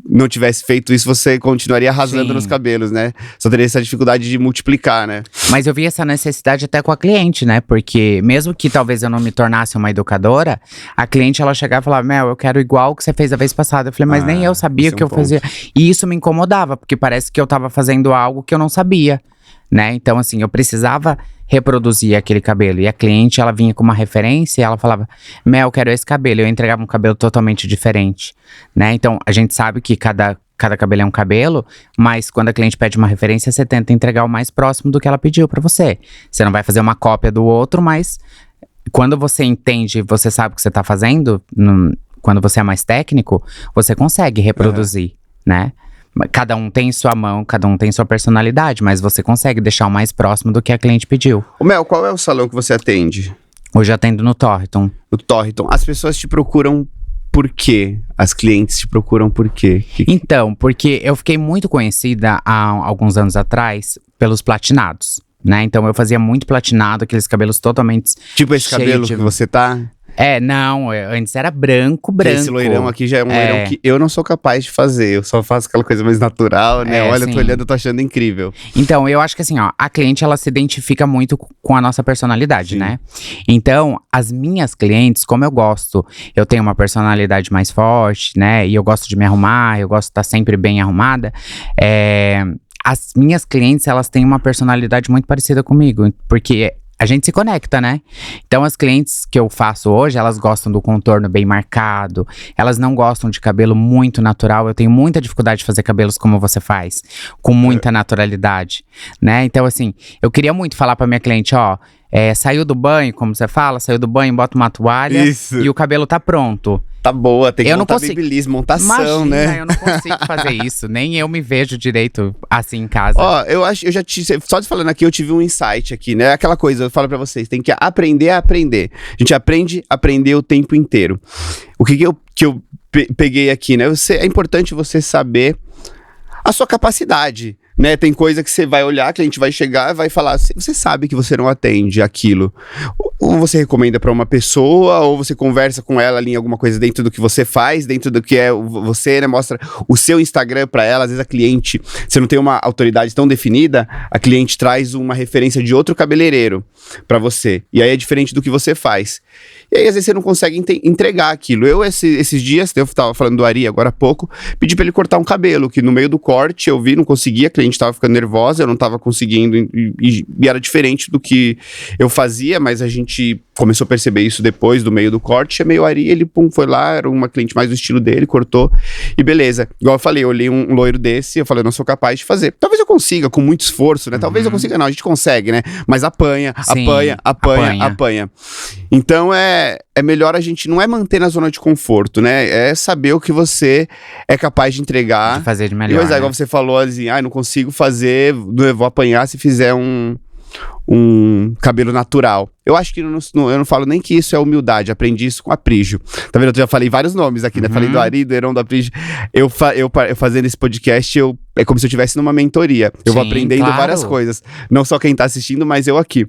não tivesse feito isso, você continuaria arrasando Sim. nos cabelos, né? Só teria essa dificuldade de multiplicar, né? Mas eu vi essa necessidade até com a cliente, né? Porque mesmo que talvez eu não me tornasse uma educadora, a cliente, ela chegava e falava, Mel, eu quero igual o que você fez a vez passada. Eu falei, mas nem eu sabia isso é que eu fazia. E isso me incomodava, porque parece que eu tava fazendo algo que eu não sabia, né? Então, assim, eu precisava reproduzir aquele cabelo. E a cliente, ela vinha com uma referência e ela falava, Mel, eu quero esse cabelo. Eu entregava um cabelo totalmente diferente, né? Então, a gente sabe que cada cabelo é um cabelo, mas quando a cliente pede uma referência, você tenta entregar o mais próximo do que ela pediu pra você. Você não vai fazer uma cópia do outro, mas quando você entende, você sabe o que você tá fazendo, quando você é mais técnico, você consegue reproduzir, né? Cada um tem sua mão, cada um tem sua personalidade, mas você consegue deixar o mais próximo do que a cliente pediu. Ô Mel, qual é o salão que você atende? Hoje eu atendo no Torriton. No Torriton. As pessoas te procuram por quê? As clientes te procuram por quê? Então, porque eu fiquei muito conhecida há alguns anos atrás pelos platinados, né? Então eu fazia muito platinado, aqueles cabelos totalmente Tipo esse cheios cabelo de- que você tá? Não, antes era branco. Esse loirão aqui já é um loirão que eu não sou capaz de fazer. Eu só faço aquela coisa mais natural, né? Olha, eu sim. tô olhando, eu tô achando incrível. Então, eu acho que assim, ó, a cliente, ela se identifica muito com a nossa personalidade, Sim. né? Então, as minhas clientes, como eu tenho uma personalidade mais forte, né? E eu gosto de me arrumar, eu gosto de estar sempre bem arrumada. As minhas clientes, elas têm uma personalidade muito parecida comigo, porque a gente se conecta, né? Então, as clientes que eu faço hoje, elas gostam do contorno bem marcado, elas não gostam de cabelo muito natural. Eu tenho muita dificuldade de fazer cabelos como você faz, com muita naturalidade, né? Então, assim, eu queria muito falar pra minha cliente, ó, saiu do banho, como você fala, saiu do banho, bota uma toalha Isso. e o cabelo tá pronto. Tá boa, tem que Eu não montar consigo- babyliss, montação, Imagina, né? eu não consigo fazer isso, nem eu me vejo direito assim em casa. Ó, eu já só te falando aqui, eu tive um insight aqui, né? Aquela coisa, eu falo pra vocês, tem que aprender a aprender. A gente aprende a aprender o tempo inteiro. O que eu peguei aqui, né? É importante você saber a sua capacidade, né? Tem coisa que você vai olhar, que a gente vai chegar e vai falar, você sabe que você não atende aquilo. Ou você recomenda pra uma pessoa, ou você conversa com ela ali em alguma coisa dentro do que você faz, dentro do que é você, né? Mostra o seu Instagram pra ela. Às vezes a cliente, você não tem uma autoridade tão definida, a cliente traz uma referência de outro cabeleireiro pra você. E aí é diferente do que você faz. E aí às vezes você não consegue entregar aquilo. Esses dias, eu tava falando do Ari agora há pouco, pedi pra ele cortar um cabelo, que no meio do corte eu vi, não conseguia, a cliente tava ficando nervosa, eu não tava conseguindo, e era diferente do que eu fazia, mas a gente começou a perceber isso depois, do meio do corte. Chamei o Ari, ele foi lá, era uma cliente mais do estilo dele, cortou, e beleza. Igual eu falei, eu olhei um loiro desse, eu falei, eu não sou capaz de fazer. Talvez eu consiga, com muito esforço, né? Talvez eu consiga, não, a gente consegue, né? Mas apanha, Sim, apanha. Então é melhor a gente, não é manter na zona de conforto, né? É saber o que você é capaz de entregar. De fazer de E melhor, pois é, né? igual você falou assim, não consigo fazer, eu vou apanhar se fizer um cabelo natural. Eu acho que eu não falo nem que isso é humildade, aprendi isso com a Aprígio. Tá vendo? Eu já falei vários nomes aqui, né? Falei do Ari, do Heron, do Aprígio. Eu fazendo esse podcast, é como se eu estivesse numa mentoria. Eu vou Sim, aprendendo claro. várias coisas. Não só quem tá assistindo, mas eu aqui.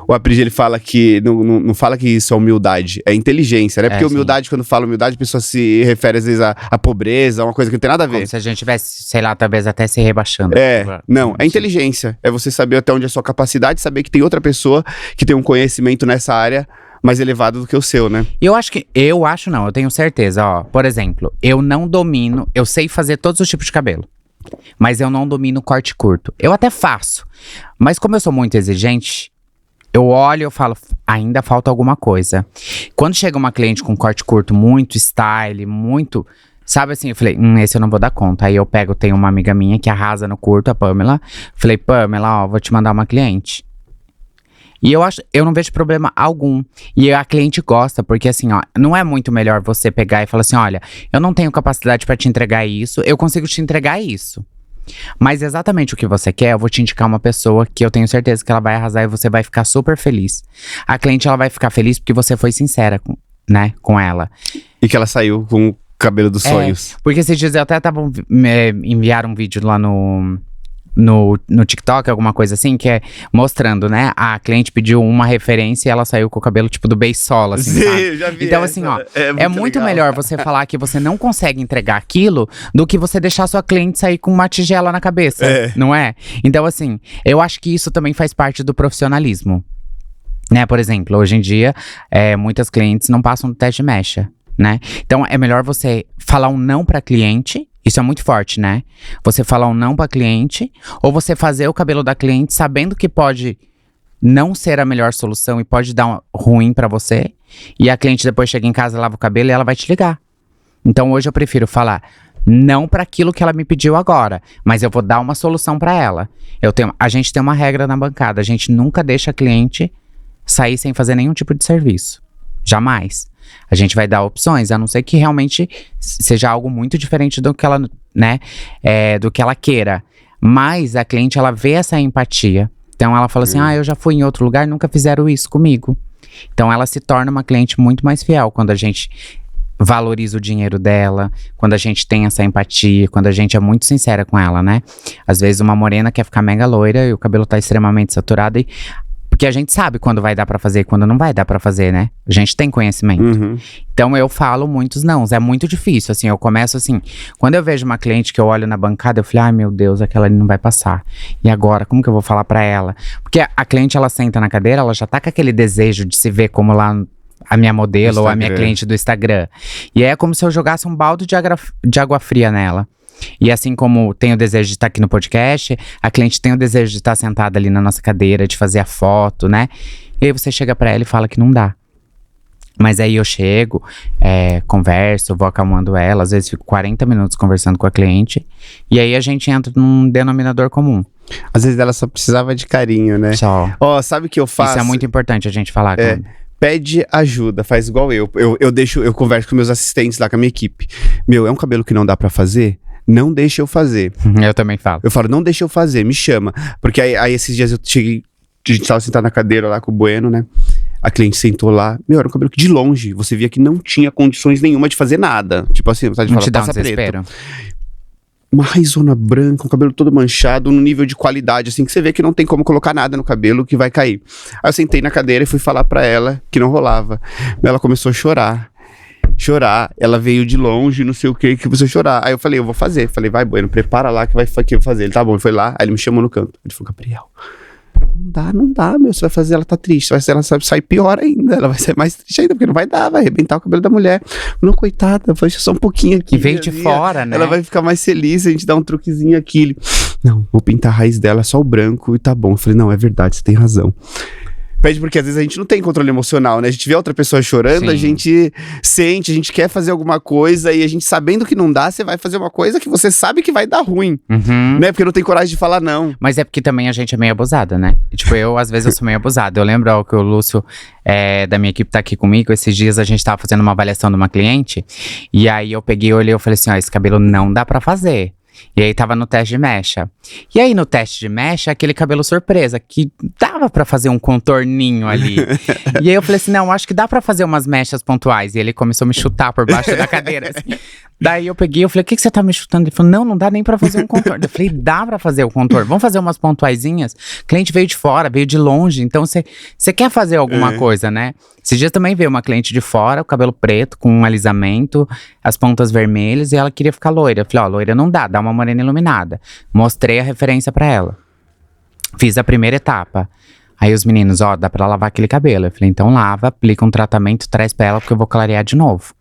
O Aprígio, ele fala que, não fala que isso é humildade, é inteligência, né? Porque sim. humildade, quando fala humildade, a pessoa se refere às vezes à pobreza, uma coisa que não tem nada a ver. Como se a gente tivesse, sei lá, talvez até se rebaixando. Não, é Sim. inteligência. É você saber até onde é a sua capacidade, saber que tem outra pessoa que tem um conhecimento nessa área mais elevado do que o seu, né? Eu tenho certeza, ó. Por exemplo, eu sei fazer todos os tipos de cabelo, mas eu não domino corte curto. Eu até faço, mas como eu sou muito exigente, eu olho e eu falo, ainda falta alguma coisa. Quando chega uma cliente com corte curto, muito style, muito... Sabe assim, eu falei, esse eu não vou dar conta. Aí eu tenho uma amiga minha que arrasa no curto, a Pamela. Falei, Pamela, ó, vou te mandar uma cliente. E eu não vejo problema algum. E a cliente gosta, porque assim, ó, não é muito melhor você pegar e falar assim, olha, eu não tenho capacidade pra te entregar isso, eu consigo te entregar isso. Mas exatamente o que você quer, eu vou te indicar uma pessoa que eu tenho certeza que ela vai arrasar e você vai ficar super feliz. A cliente, ela vai ficar feliz porque você foi sincera com ela. E que ela saiu com o cabelo dos sonhos. Porque esses dias eu até enviaram um vídeo lá no TikTok, alguma coisa assim, que é mostrando, né? A cliente pediu uma referência e ela saiu com o cabelo tipo do Beisola, assim, Sim, sabe? já vi Então, essa. assim, ó, É é muito muito legal. melhor você falar que você não consegue entregar aquilo do que você deixar sua cliente sair com uma tigela na cabeça, não é? Então, assim, eu acho que isso também faz parte do profissionalismo, né? Por exemplo, hoje em dia, muitas clientes não passam do teste de mecha, né? Então, é melhor você falar um não pra cliente. Isso é muito forte, né? Você falar um não pra cliente, ou você fazer o cabelo da cliente sabendo que pode não ser a melhor solução e pode dar ruim pra você, e a cliente depois chega em casa, lava o cabelo e ela vai te ligar. Então hoje eu prefiro falar não pra aquilo que ela me pediu agora, mas eu vou dar uma solução pra ela. A gente tem uma regra na bancada, a gente nunca deixa a cliente sair sem fazer nenhum tipo de serviço. Jamais. A gente vai dar opções, a não ser que realmente seja algo muito diferente do que ela, né, do que ela queira. Mas a cliente, ela vê essa empatia. Então ela fala assim, eu já fui em outro lugar, nunca fizeram isso comigo. Então ela se torna uma cliente muito mais fiel quando a gente valoriza o dinheiro dela, quando a gente tem essa empatia, quando a gente é muito sincera com ela, né? Às vezes uma morena quer ficar mega loira e o cabelo tá extremamente saturado porque a gente sabe quando vai dar pra fazer e quando não vai dar pra fazer, né? A gente tem conhecimento. Então eu falo muitos nãos, é muito difícil, assim, eu começo assim, quando eu vejo uma cliente que eu olho na bancada, eu falo, ai meu Deus, aquela ali não vai passar. E agora, como que eu vou falar pra ela? Porque a cliente, ela senta na cadeira, ela já tá com aquele desejo de se ver como lá a minha modelo ou a minha cliente do Instagram. E aí é como se eu jogasse um balde de água fria nela. E assim como tem o desejo de estar aqui no podcast, a cliente tem o desejo de estar sentada ali na nossa cadeira, de fazer a foto, né? E aí você chega pra ela e fala que não dá. Mas aí eu chego, converso, vou acalmando ela, às vezes fico 40 minutos conversando com a cliente, e aí a gente entra num denominador comum. Às vezes ela só precisava de carinho, né? Só. Ó, sabe o que eu faço? Isso é muito importante a gente falar. Pede ajuda, faz igual eu converso com meus assistentes lá, com a minha equipe. É um cabelo que não dá pra fazer? Não deixa eu fazer. Eu também falo. Eu falo, não deixa eu fazer, me chama. Porque aí esses dias eu cheguei, a gente tava sentado na cadeira lá com o Bueno, né? A cliente sentou lá, era um cabelo que de longe, você via que não tinha condições nenhuma de fazer nada. Tipo assim, vontade de falar, passa preto. Uma raizona branca, um cabelo todo manchado, num nível de qualidade, assim, que você vê que não tem como colocar nada no cabelo que vai cair. Aí eu sentei na cadeira e fui falar pra ela que não rolava. Ela começou a chorar, ela veio de longe, não sei o que você chorar. Aí eu falei, eu vou fazer. Falei, vai, Bueno, prepara lá que eu vou fazer. Ele, tá bom, ele foi lá, aí ele me chamou no canto. Ele falou, Gabriel, não dá, você vai fazer, ela tá triste, ela sai pior ainda, ela vai ser mais triste ainda, porque não vai dar, vai arrebentar o cabelo da mulher. Não, coitada, foi só um pouquinho aqui. E veio de fora, né? Ela vai ficar mais feliz, a gente dá um truquezinho aqui. Ele, não, vou pintar a raiz dela, só o branco e tá bom. Eu falei, não, é verdade, você tem razão. Pede porque às vezes a gente não tem controle emocional, né? A gente vê outra pessoa chorando, a gente sente, a gente quer fazer alguma coisa e a gente sabendo que não dá, você vai fazer uma coisa que você sabe que vai dar ruim, né? Porque não tem coragem de falar não. Mas é porque também a gente é meio abusada, né? Tipo, às vezes eu sou meio abusada. Eu lembro que o Lúcio, da minha equipe, tá aqui comigo. Esses dias a gente tava fazendo uma avaliação de uma cliente e aí eu peguei, olhei e falei assim, esse cabelo não dá pra fazer. E aí tava no teste de mecha. E aí no teste de mecha, aquele cabelo surpresa, que dava pra fazer um contorninho ali. E aí eu falei assim, não, acho que dá pra fazer umas mechas pontuais. E ele começou a me chutar por baixo da cadeira, assim. Daí eu peguei, eu falei, o que você tá me chutando? Ele falou, não dá nem pra fazer um contorno. Eu falei, dá pra fazer o contorno, vamos fazer umas pontuaizinhas. O cliente veio de fora, veio de longe, então você quer fazer alguma coisa, né? Esses dias também veio uma cliente de fora, o cabelo preto, com um alisamento, as pontas vermelhas, e ela queria ficar loira. Eu falei, loira não dá uma morena iluminada. Mostrei a referência pra ela. Fiz a primeira etapa. Aí os meninos, dá pra lavar aquele cabelo. Eu falei, então lava, aplica um tratamento, traz pra ela, porque eu vou clarear de novo.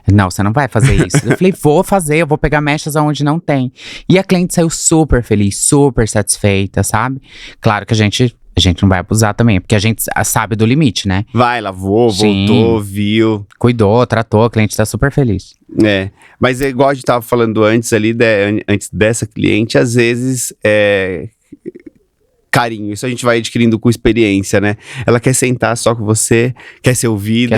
Não, você não vai fazer isso. Eu falei, vou fazer, eu vou pegar mechas aonde não tem. E a cliente saiu super feliz, super satisfeita, sabe? Claro que a gente não vai abusar também, porque a gente sabe do limite, né? Vai, lavou, voltou, viu. Cuidou, tratou, a cliente tá super feliz. Mas é igual a gente tava falando antes ali, antes dessa cliente, às vezes carinho, isso a gente vai adquirindo com experiência, né? Ela quer sentar só com você, quer ser ouvida,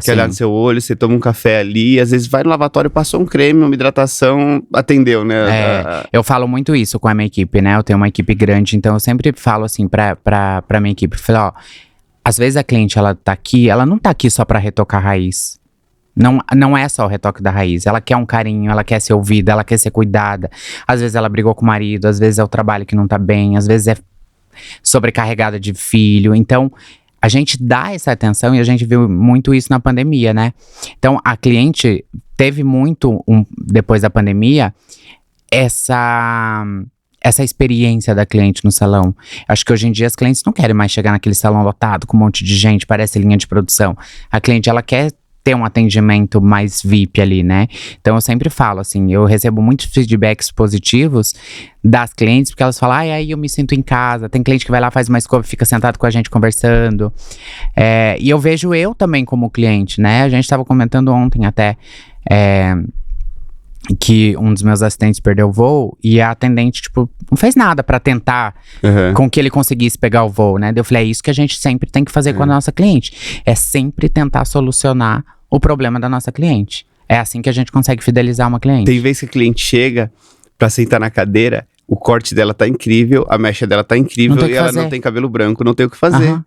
quer olhar no seu olho, você toma um café ali, às vezes vai no lavatório, passou um creme, uma hidratação, atendeu, né? Eu falo muito isso com a minha equipe, né? Eu tenho uma equipe grande, então eu sempre falo assim pra minha equipe, falo, às vezes a cliente, ela tá aqui, ela não tá aqui só pra retocar a raiz. Não é só o retoque da raiz, ela quer um carinho, ela quer ser ouvida, ela quer ser cuidada. Às vezes ela brigou com o marido, às vezes é o trabalho que não tá bem, às vezes é sobrecarregada de filho. Então, a gente dá essa atenção e a gente viu muito isso na pandemia, né? Então, a cliente teve muito, depois da pandemia, essa experiência da cliente no salão. Acho que hoje em dia as clientes não querem mais chegar naquele salão lotado com um monte de gente, parece linha de produção. A cliente, ela quer ter um atendimento mais VIP ali, né? Então eu sempre falo assim, eu recebo muitos feedbacks positivos das clientes, porque elas falam, aí eu me sinto em casa. Tem cliente que vai lá, faz uma escova, fica sentado com a gente conversando. E eu vejo eu também como cliente, né? A gente tava comentando ontem até que um dos meus assistentes perdeu o voo e a atendente, tipo, não fez nada pra tentar com que ele conseguisse pegar o voo, né? Eu falei, é isso que a gente sempre tem que fazer com a nossa cliente. É sempre tentar solucionar o problema da nossa cliente. É assim que a gente consegue fidelizar uma cliente. Tem vezes que a cliente chega pra sentar na cadeira, o corte dela tá incrível, a mecha dela tá incrível Não tem o e que ela fazer. não tem cabelo branco, não tem o que fazer. Aham.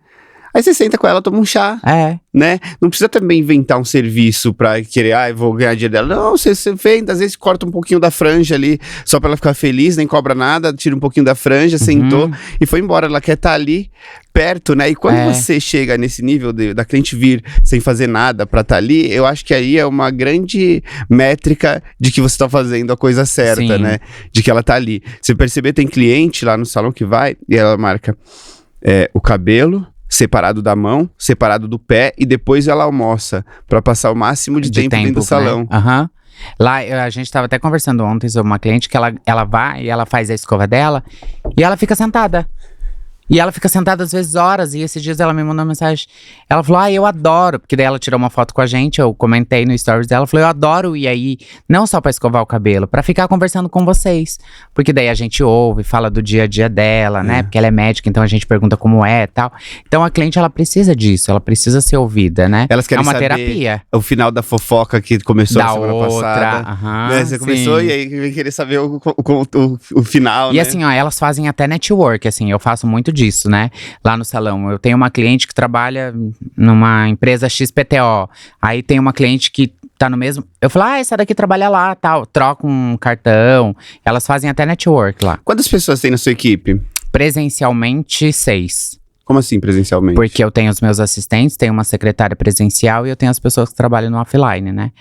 Aí você senta com ela, toma um chá, É, né? Não precisa também inventar um serviço pra querer, eu vou ganhar dinheiro dela. Não, você vem, às vezes corta um pouquinho da franja ali, só pra ela ficar feliz, nem cobra nada, tira um pouquinho da franja, sentou e foi embora. Ela quer estar ali perto, né? E quando É. você chega nesse nível da cliente vir sem fazer nada pra estar ali, eu acho que aí é uma grande métrica de que você tá fazendo a coisa certa, Sim. né? De que ela tá ali. Você perceber, tem cliente lá no salão que vai e ela marca o cabelo separado da mão, separado do pé, e depois ela almoça pra passar o máximo de tempo dentro do salão. Né? Aham. Lá, a gente tava até conversando ontem sobre uma cliente que ela vai e ela faz a escova dela e ela fica sentada. E ela fica sentada às vezes horas, e esses dias ela me mandou uma mensagem. Ela falou, eu adoro, porque daí ela tirou uma foto com a gente, eu comentei no stories dela, falou, eu adoro ir aí, não só pra escovar o cabelo, pra ficar conversando com vocês. Porque daí a gente ouve, fala do dia a dia dela, né, porque ela é médica, então a gente pergunta como é e tal. Então a cliente, ela precisa disso, ela precisa ser ouvida, né? Elas querem é uma saber terapia. o final da fofoca que começou Da na semana outra, passada. aham, Né? Você começou sim. e aí vem querer saber o final, E né? assim, ó, elas fazem até network, assim, eu faço muito disso, né? Lá no salão. Eu tenho uma cliente que trabalha numa empresa XPTO. Aí tem uma cliente que tá no mesmo. Eu falo, essa daqui trabalha lá, tal. Troca um cartão. Elas fazem até network lá. Quantas pessoas tem na sua equipe? Presencialmente, 6. Como assim, presencialmente? Porque eu tenho os meus assistentes, tenho uma secretária presencial e eu tenho as pessoas que trabalham no offline, né?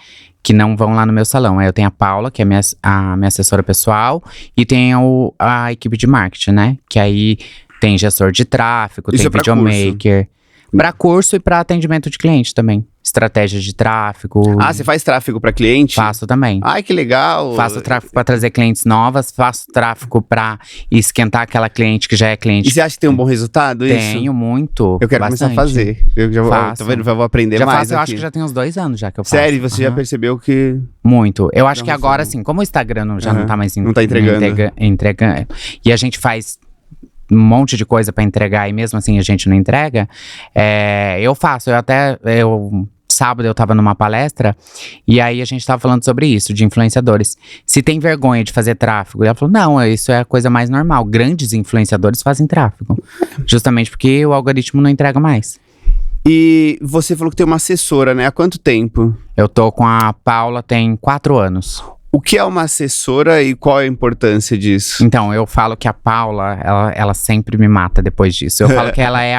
Que não vão lá no meu salão. Aí eu tenho a Paula, que é a minha assessora pessoal, e tenho a equipe de marketing, né? Que aí tem gestor de tráfego, Isso tem é pra videomaker. Pra curso e pra atendimento de cliente também. Estratégias de tráfego. Ah, você faz tráfego pra cliente? Faço também. Ai, que legal. Faço tráfego pra trazer clientes novas, faço tráfego pra esquentar aquela cliente que já é cliente. E você acha que tem um bom resultado isso? Tenho muito. Eu quero começar a fazer. Eu já vou, Faço. tá vendo? Já vou aprender Já mais faço, eu aqui. acho que já tem uns 2 anos já que eu faço. Sério, você já Aham. percebeu que... Muito. Eu acho Não, que não agora, sei. assim, como o Instagram já Aham. não tá mais Não tá entregando. entregando, e a gente faz um monte de coisa pra entregar e mesmo assim a gente não entrega, eu faço. Sábado eu tava numa palestra e aí a gente tava falando sobre isso, de influenciadores. Se tem vergonha de fazer tráfego? E ela falou, não, isso é a coisa mais normal. Grandes influenciadores fazem tráfego. Justamente porque o algoritmo não entrega mais. E você falou que tem uma assessora, né? Há quanto tempo? Eu tô com a Paula tem 4 anos. O que é uma assessora e qual é a importância disso? Então, eu falo que a Paula, ela sempre me mata depois disso. Eu falo que ela é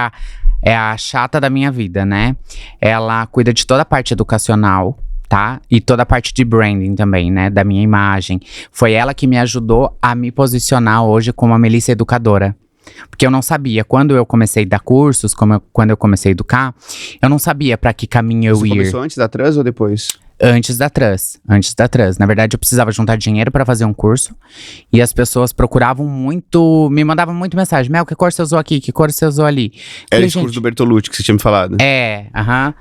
a chata da minha vida, né? Ela cuida de toda a parte educacional, tá? E toda a parte de branding também, né? Da minha imagem. Foi ela que me ajudou a me posicionar hoje como a Melissa Educadora. Porque eu não sabia, quando eu comecei a dar cursos, quando eu comecei a educar, eu não sabia pra que caminho eu Você ia. começou antes da trans ou depois? Antes da trans. Na verdade, eu precisava juntar dinheiro pra fazer um curso. E as pessoas procuravam muito, me mandavam muito mensagem. Mel, que cor você usou aqui? Que cor você usou ali? Era Falei, esse curso do Bertolucci que você tinha me falado. aham.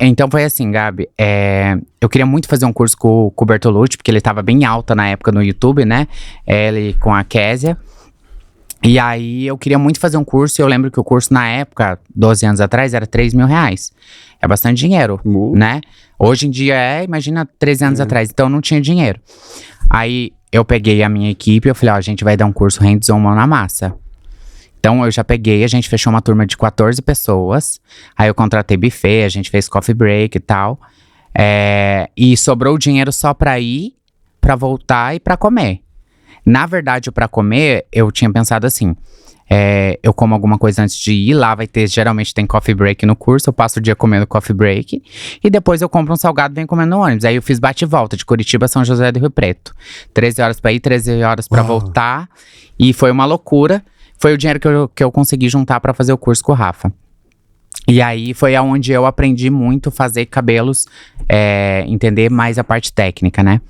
Então foi assim, Gabi. Eu queria muito fazer um curso com o Bertolucci, porque ele tava bem alta na época no YouTube, né? Ele com a Késia. E aí eu queria muito fazer um curso, e eu lembro que o curso na época, 12 anos atrás, era 3 mil reais. É bastante dinheiro, né? Hoje em dia imagina 13 anos atrás, então eu não tinha dinheiro. Aí eu peguei a minha equipe, eu falei, a gente vai dar um curso hands-on mão na massa. Então eu já peguei, a gente fechou uma turma de 14 pessoas, aí eu contratei buffet, a gente fez coffee break e tal. E sobrou dinheiro só pra ir, pra voltar e pra comer. Na verdade, pra comer, eu tinha pensado assim, eu como alguma coisa antes de ir, lá geralmente tem coffee break no curso, eu passo o dia comendo coffee break, e depois eu compro um salgado e venho comendo no ônibus. Aí eu fiz bate e volta de Curitiba a São José do Rio Preto. 13 horas pra ir, 13 horas pra voltar, e foi uma loucura. Foi o dinheiro que eu consegui juntar pra fazer o curso com o Rafa. E aí foi aonde eu aprendi muito fazer cabelos, entender mais a parte técnica, né?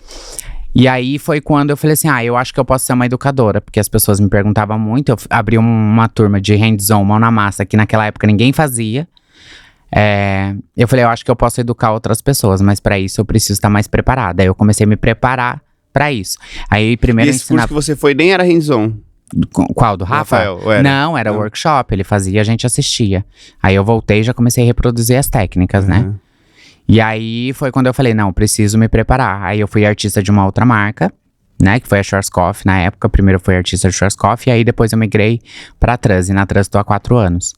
E aí foi quando eu falei assim, eu acho que eu posso ser uma educadora, porque as pessoas me perguntavam muito, eu abri uma turma de hands-on, mão na massa, que naquela época ninguém fazia. Eu falei, eu acho que eu posso educar outras pessoas, mas pra isso eu preciso estar mais preparada. Aí eu comecei a me preparar pra isso. Aí primeiro E esse curso que você foi nem era hands-on? Qual, do Rafa? Rafael, era? Não, era workshop, ele fazia, a gente assistia. Aí eu voltei e já comecei a reproduzir as técnicas, né? E aí foi quando eu falei, não, preciso me preparar. Aí eu fui artista de uma outra marca, né, que foi a Schwarzkopf na época. Primeiro eu fui artista de Schwarzkopf, e aí depois eu migrei pra Trans, e na Trans tô há 4 anos.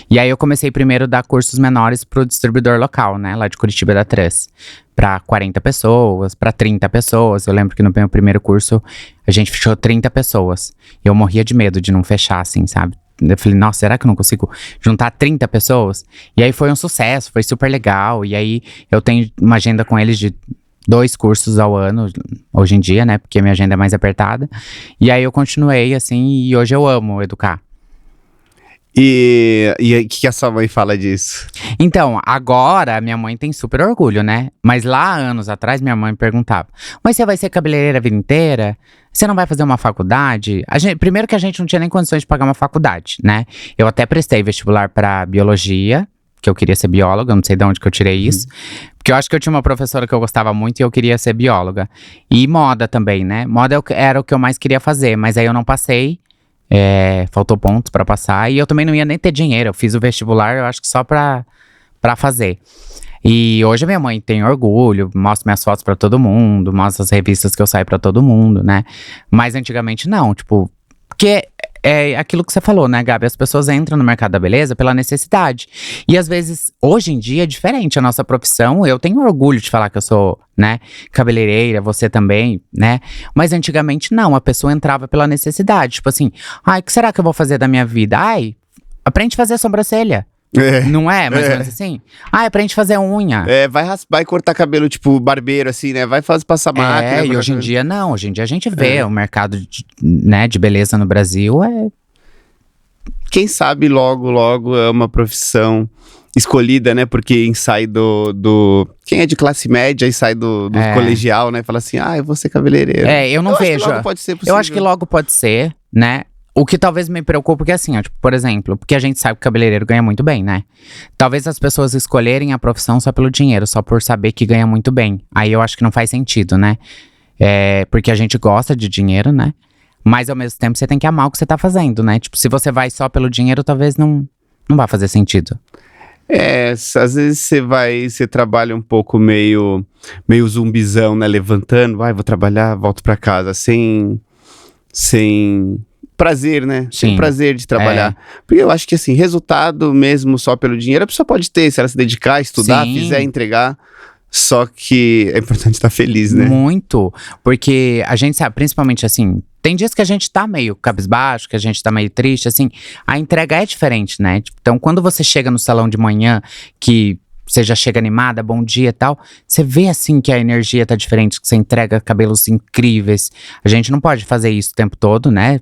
E aí eu comecei primeiro a dar cursos menores pro distribuidor local, né, lá de Curitiba da Trans. Pra 40 pessoas, pra 30 pessoas. Eu lembro que no meu primeiro curso a gente fechou 30 pessoas. E eu morria de medo de não fechar, assim, sabe? Eu falei, nossa, será que eu não consigo juntar 30 pessoas? E aí foi um sucesso, foi super legal. E aí eu tenho uma agenda com eles de 2 cursos ao ano, hoje em dia, né? Porque minha agenda é mais apertada. E aí eu continuei, assim, e hoje eu amo educar. E o que a sua mãe fala disso? Então, agora minha mãe tem super orgulho, né? Mas lá, anos atrás, minha mãe me perguntava: mas você vai ser cabeleireira a vida inteira? Você não vai fazer uma faculdade? Primeiro que a gente não tinha nem condições de pagar uma faculdade, né? Eu até prestei vestibular pra biologia, que eu queria ser bióloga, não sei de onde que eu tirei isso. Porque eu acho que eu tinha uma professora que eu gostava muito e eu queria ser bióloga. E moda também, né? Moda era o que eu mais queria fazer, mas aí eu não passei. Faltou pontos pra passar, e eu também não ia nem ter dinheiro. Eu fiz o vestibular, eu acho que só pra fazer. E hoje a minha mãe tem orgulho, mostra minhas fotos pra todo mundo, mostra as revistas que eu saio pra todo mundo, né? Mas antigamente não, tipo, porque é aquilo que você falou, né, Gabi? As pessoas entram no mercado da beleza pela necessidade. E às vezes, hoje em dia, é diferente a nossa profissão. Eu tenho orgulho de falar que eu sou, né, cabeleireira, você também, né? Mas antigamente não, a pessoa entrava pela necessidade. Tipo assim, ai, o que será que eu vou fazer da minha vida? Ai, aprende a fazer sobrancelha. Não é? Mais ou menos assim? Ah, aprende a fazer unha. Vai raspar e cortar cabelo, tipo, barbeiro, assim, né? Vai passar máquina. E hoje em dia não. Hoje em dia a gente vê o mercado né, de beleza no Brasil Quem sabe logo é uma profissão escolhida, né? Porque sai quem é de classe média e sai do colegial, né? Fala assim, eu vou ser cabeleireiro. Eu não vejo. Acho que logo pode ser possível. Eu acho que logo pode ser, né? O que talvez me preocupe, porque assim, ó, tipo, por exemplo, porque a gente sabe que o cabeleireiro ganha muito bem, né? Talvez as pessoas escolherem a profissão só pelo dinheiro, só por saber que ganha muito bem. Aí eu acho que não faz sentido, né? Porque a gente gosta de dinheiro, né? Mas ao mesmo tempo você tem que amar o que você tá fazendo, né? Tipo, se você vai só pelo dinheiro, talvez não vai fazer sentido. Às vezes você trabalha um pouco meio zumbizão, né? Levantando, vou trabalhar, volto pra casa, sem prazer, né? Sem prazer de trabalhar. Porque eu acho que, assim, resultado mesmo só pelo dinheiro, a pessoa pode ter, se ela se dedicar, estudar, fizer, entregar. Só que é importante estar feliz, né? Muito. Porque a gente sabe, principalmente assim, tem dias que a gente tá meio cabisbaixo, que a gente tá meio triste, assim. A entrega é diferente, né? Então, quando você chega no salão de manhã, que você já chega animada, bom dia e tal, você vê assim que a energia tá diferente, que você entrega cabelos incríveis. A gente não pode fazer isso o tempo todo, né?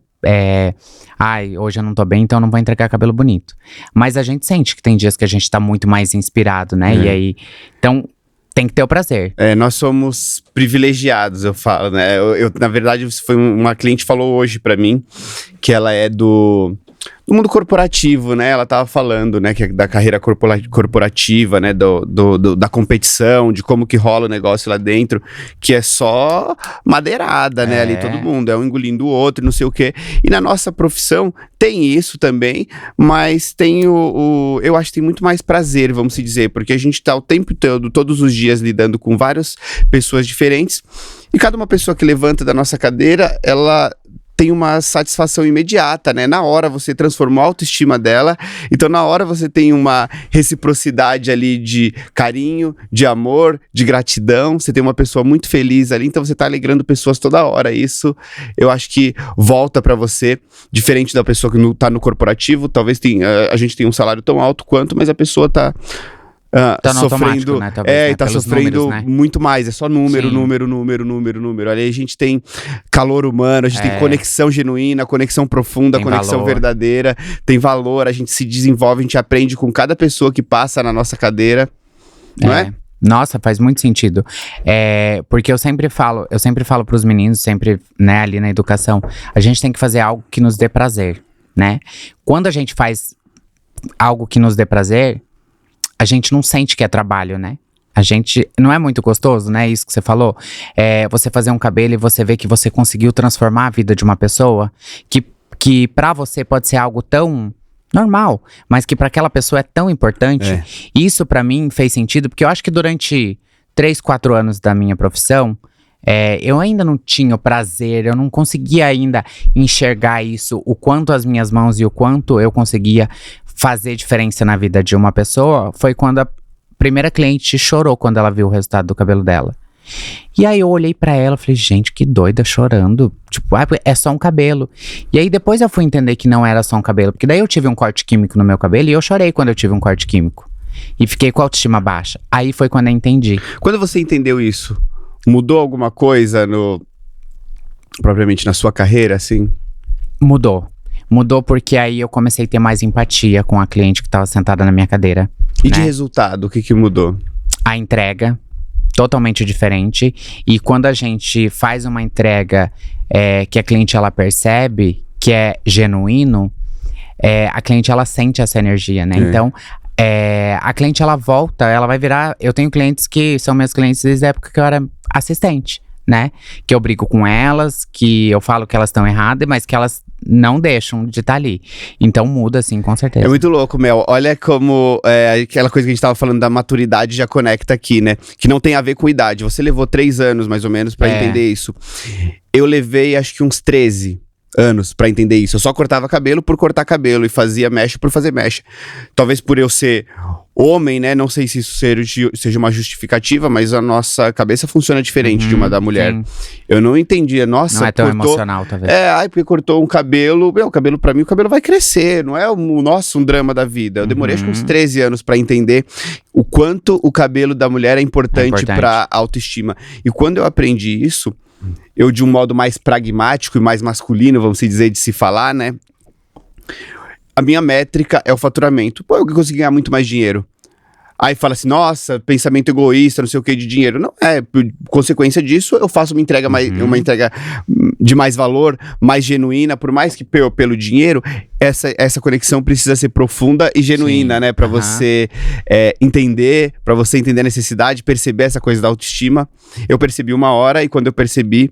Hoje eu não tô bem, então eu não vou entregar cabelo bonito. Mas a gente sente que tem dias que a gente tá muito mais inspirado, né? E aí, então, tem que ter o prazer. Nós somos privilegiados, eu falo, né? Na verdade, foi uma cliente falou hoje pra mim que ela é do mundo corporativo, né? Ela tava falando, né, que é da carreira corporativa, né, da competição, de como que rola o negócio lá dentro, que é só madeirada, né, ali todo mundo, um engolindo o outro, não sei o quê. E na nossa profissão tem isso também, mas tem eu acho que tem muito mais prazer, vamos se dizer, porque a gente tá o tempo todo, todos os dias lidando com várias pessoas diferentes, e cada uma pessoa que levanta da nossa cadeira, ela tem uma satisfação imediata, né? Na hora você transformou a autoestima dela, então na hora você tem uma reciprocidade ali de carinho, de amor, de gratidão, você tem uma pessoa muito feliz ali, então você tá alegrando pessoas toda hora. Isso eu acho que volta pra você, diferente da pessoa que não tá no corporativo, talvez a gente tenha um salário tão alto quanto, mas a pessoa tá sofrendo, né? Talvez, né? Tá sofrendo números, né? muito mais, é só número. Ali a gente tem calor humano, a gente tem conexão genuína, conexão profunda, conexão verdadeira, tem valor, a gente se desenvolve, a gente aprende com cada pessoa que passa na nossa cadeira, não é? Nossa, faz muito sentido. Porque eu sempre falo pros meninos, sempre, né, ali na educação, a gente tem que fazer algo que nos dê prazer, né? Quando a gente faz algo que nos dê prazer, a gente não sente que é trabalho, né? A gente, não é muito gostoso, né? Isso que você falou. Você fazer um cabelo e você ver que você conseguiu transformar a vida de uma pessoa, que pra você pode ser algo tão normal, mas que para aquela pessoa é tão importante. É. Isso para mim fez sentido, porque eu acho que durante 3, 4 anos da minha profissão, eu ainda não tinha o prazer, eu não conseguia ainda enxergar isso, o quanto as minhas mãos e o quanto eu conseguia fazer diferença na vida de uma pessoa. Foi quando a primeira cliente chorou quando ela viu o resultado do cabelo dela. E aí eu olhei pra ela e falei, gente, que doida, chorando. Tipo, é só um cabelo. E aí depois eu fui entender que não era só um cabelo, porque daí eu tive um corte químico no meu cabelo e eu chorei quando eu tive um corte químico. E fiquei com a autoestima baixa. Aí foi quando eu entendi. Quando você entendeu isso, mudou alguma coisa propriamente na sua carreira, assim? Mudou porque aí eu comecei a ter mais empatia com a cliente que estava sentada na minha cadeira. E de resultado, o que mudou? A entrega, totalmente diferente. E quando a gente faz uma entrega que a cliente ela percebe que é genuíno, a cliente ela sente essa energia, né? Então, a cliente ela volta, ela vai virar... Eu tenho clientes que são meus clientes desde a época que eu era assistente, né? Que eu brigo com elas, que eu falo que elas estão erradas, mas que elas não deixam de estar ali. Então muda, assim, com certeza. É muito louco, Mel. Olha como aquela coisa que a gente tava falando da maturidade já conecta aqui, né? Que não tem a ver com idade. Você levou 3 anos, mais ou menos, pra entender isso. Eu levei, acho que uns 13 anos pra entender isso. Eu só cortava cabelo por cortar cabelo e fazia mecha por fazer mecha. Talvez por eu ser homem, né? Não sei se isso seja uma justificativa, mas a nossa cabeça funciona diferente de uma da mulher. Sim. Eu não entendia. Nossa, Não é tão emocional, talvez. Porque cortou um cabelo. Meu, o cabelo pra mim, o cabelo vai crescer. Não é um drama da vida. Eu demorei acho que uns 13 anos pra entender o quanto o cabelo da mulher é importante pra autoestima. E quando eu aprendi isso, eu de um modo mais pragmático e mais masculino, vamos dizer, de se falar, né? A minha métrica é o faturamento. Pô, eu consegui ganhar muito mais dinheiro. Aí fala assim, nossa, pensamento egoísta, não sei o que, de dinheiro. Não, por consequência disso, eu faço uma entrega, uma entrega de mais valor, mais genuína, por mais que pelo dinheiro, essa conexão precisa ser profunda e genuína, né? Pra você entender, pra você entender a necessidade, perceber essa coisa da autoestima. Eu percebi uma hora e quando eu percebi,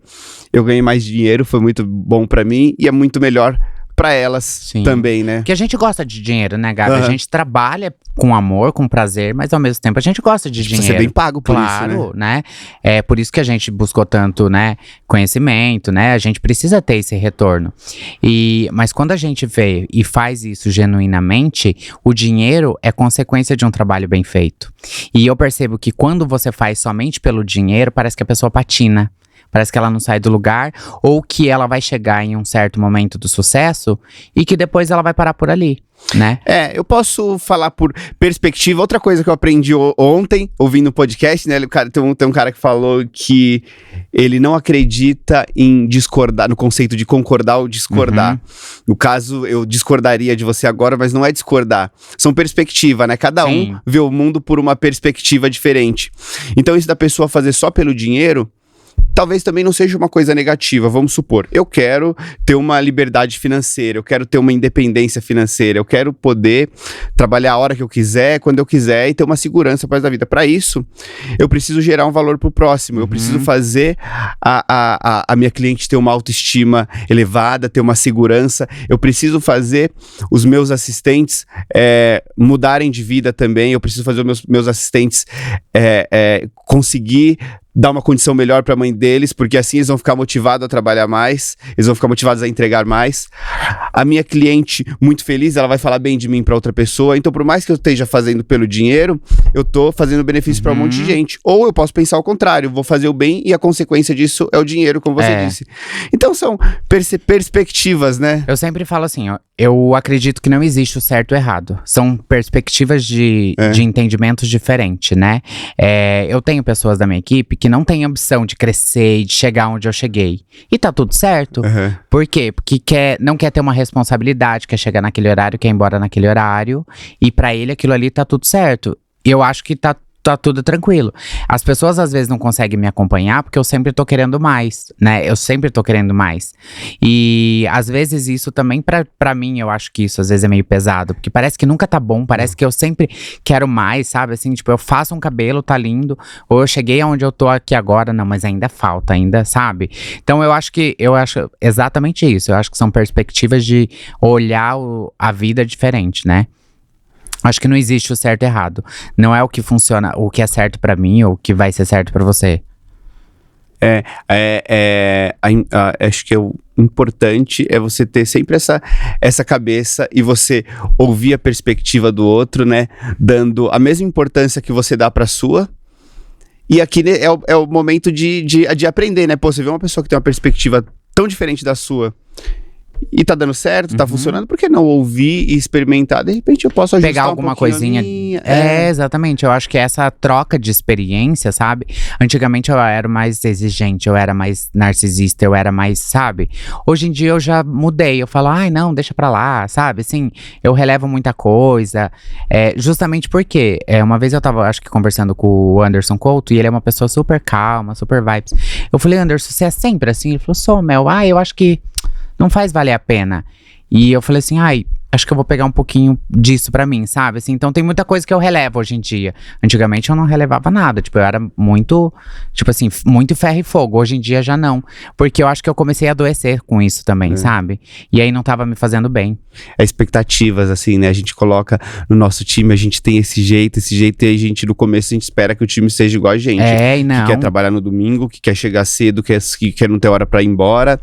eu ganhei mais dinheiro, foi muito bom pra mim e é muito melhor pra elas também, né? Porque a gente gosta de dinheiro, né, Gabi? A gente trabalha com amor, com prazer, mas ao mesmo tempo a gente gosta de dinheiro. Você é bem pago por isso, isso, né? É por isso que a gente buscou tanto, né, conhecimento, né? A gente precisa ter esse retorno. Mas quando a gente vê e faz isso genuinamente, o dinheiro é consequência de um trabalho bem feito. E eu percebo que quando você faz somente pelo dinheiro, parece que a pessoa patina. Parece que ela não sai do lugar, ou que ela vai chegar em um certo momento do sucesso e que depois ela vai parar por ali, né? Eu posso falar por perspectiva. Outra coisa que eu aprendi ontem, ouvindo o podcast, né? Tem um cara que falou que ele não acredita em discordar, no conceito de concordar ou discordar. No caso, eu discordaria de você agora, mas não é discordar. São perspectiva, né? Cada um vê o mundo por uma perspectiva diferente. Então, isso da pessoa fazer só pelo dinheiro, talvez também não seja uma coisa negativa, vamos supor. Eu quero ter uma liberdade financeira, eu quero ter uma independência financeira, eu quero poder trabalhar a hora que eu quiser, quando eu quiser e ter uma segurança para a vida. Para isso, eu preciso gerar um valor pro próximo, eu preciso fazer a minha cliente ter uma autoestima elevada, ter uma segurança, eu preciso fazer os meus assistentes mudarem de vida também, eu preciso fazer os meus assistentes conseguir dar uma condição melhor para a mãe deles, porque assim eles vão ficar motivados a trabalhar mais, eles vão ficar motivados a entregar mais. A minha cliente, muito feliz, ela vai falar bem de mim para outra pessoa. Então, por mais que eu esteja fazendo pelo dinheiro, eu tô fazendo benefício para um monte de gente. Ou eu posso pensar ao contrário, vou fazer o bem e a consequência disso é o dinheiro, como você disse. Então, são perspectivas, né? Eu sempre falo assim, ó, eu acredito que não existe o certo e o errado. São perspectivas de entendimentos diferentes, né? Eu tenho pessoas da minha equipe que não têm ambição de crescer e de chegar onde eu cheguei. E tá tudo certo. Por quê? Porque não quer ter uma responsabilidade, quer chegar naquele horário, quer ir embora naquele horário. E pra ele aquilo ali tá tudo certo. E eu acho que tá tá tudo tranquilo. As pessoas às vezes não conseguem me acompanhar porque eu sempre tô querendo mais, né? Eu sempre tô querendo mais. E às vezes isso também pra mim, eu acho que isso às vezes é meio pesado, porque parece que nunca tá bom, parece que eu sempre quero mais, sabe? Assim, tipo, eu faço um cabelo, tá lindo, ou eu cheguei aonde eu tô aqui agora, não, mas ainda falta, ainda, sabe? Então eu acho exatamente isso. Eu acho que são perspectivas de olhar a vida diferente, né? Acho que não existe o certo e errado. Não é o que funciona, o que é certo pra mim ou o que vai ser certo pra você. Acho que o importante é você ter sempre essa cabeça e você ouvir a perspectiva do outro, né? Dando a mesma importância que você dá pra sua. E aqui, né, é o momento de aprender, né? Pô, você vê uma pessoa que tem uma perspectiva tão diferente da sua e tá dando certo, tá funcionando, por que não ouvir e experimentar? De repente eu posso ajustar pegar alguma coisinha. Exatamente. Eu acho que essa troca de experiência, sabe? Antigamente eu era mais exigente, eu era mais narcisista, eu era mais, sabe? Hoje em dia eu já mudei. Eu falo, ai, não, deixa pra lá, sabe? Assim, eu relevo muita coisa. Justamente porque uma vez eu tava, acho que conversando com o Anderson Couto, e ele é uma pessoa super calma, super vibes. Eu falei, Anderson, você é sempre assim? Ele falou, sou, Mel. Eu acho que não faz valer a pena. E eu falei assim, acho que eu vou pegar um pouquinho disso pra mim, sabe? Assim, então tem muita coisa que eu relevo hoje em dia. Antigamente eu não relevava nada, tipo, eu era muito, tipo assim, muito ferro e fogo. Hoje em dia já não, porque eu acho que eu comecei a adoecer com isso também, sabe? E aí não tava me fazendo bem. Expectativas, assim, né? A gente coloca no nosso time, a gente tem esse jeito, e aí a gente, no começo, a gente espera que o time seja igual a gente. E não. Que quer trabalhar no domingo, que quer chegar cedo, que quer não ter hora pra ir embora,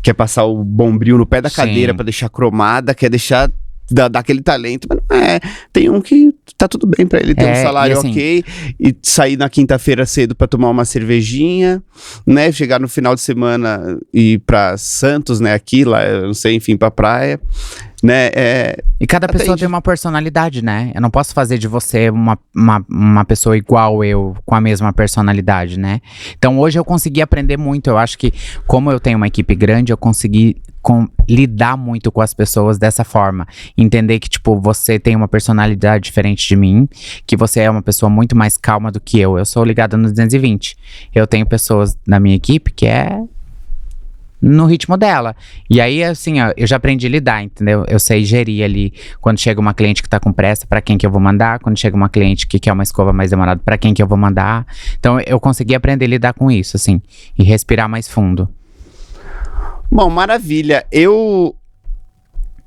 quer passar o bombril no pé da cadeira pra deixar cromada, quer deixar dar aquele talento, mas não é. Tem um que tá tudo bem pra ele ter um salário assim, ok, e sair na quinta-feira cedo pra tomar uma cervejinha, né? Chegar no final de semana e ir pra Santos, né? Aqui, lá, eu não sei, enfim, pra praia, né? E cada pessoa tem uma personalidade, né? Eu não posso fazer de você uma pessoa igual eu, com a mesma personalidade, né? Então hoje eu consegui aprender muito. Eu acho que, como eu tenho uma equipe grande, eu consegui lidar muito com as pessoas dessa forma. Entender que, tipo, você tem uma personalidade diferente de mim, que você é uma pessoa muito mais calma do que eu. Eu sou ligado no 220. Eu tenho pessoas na minha equipe que no ritmo dela. E aí, assim, ó, eu já aprendi a lidar, entendeu? Eu sei gerir ali, quando chega uma cliente que tá com pressa, pra quem que eu vou mandar. Quando chega uma cliente que quer uma escova mais demorada, pra quem que eu vou mandar. Então, eu consegui aprender a lidar com isso, assim, e respirar mais fundo. Bom, maravilha. Eu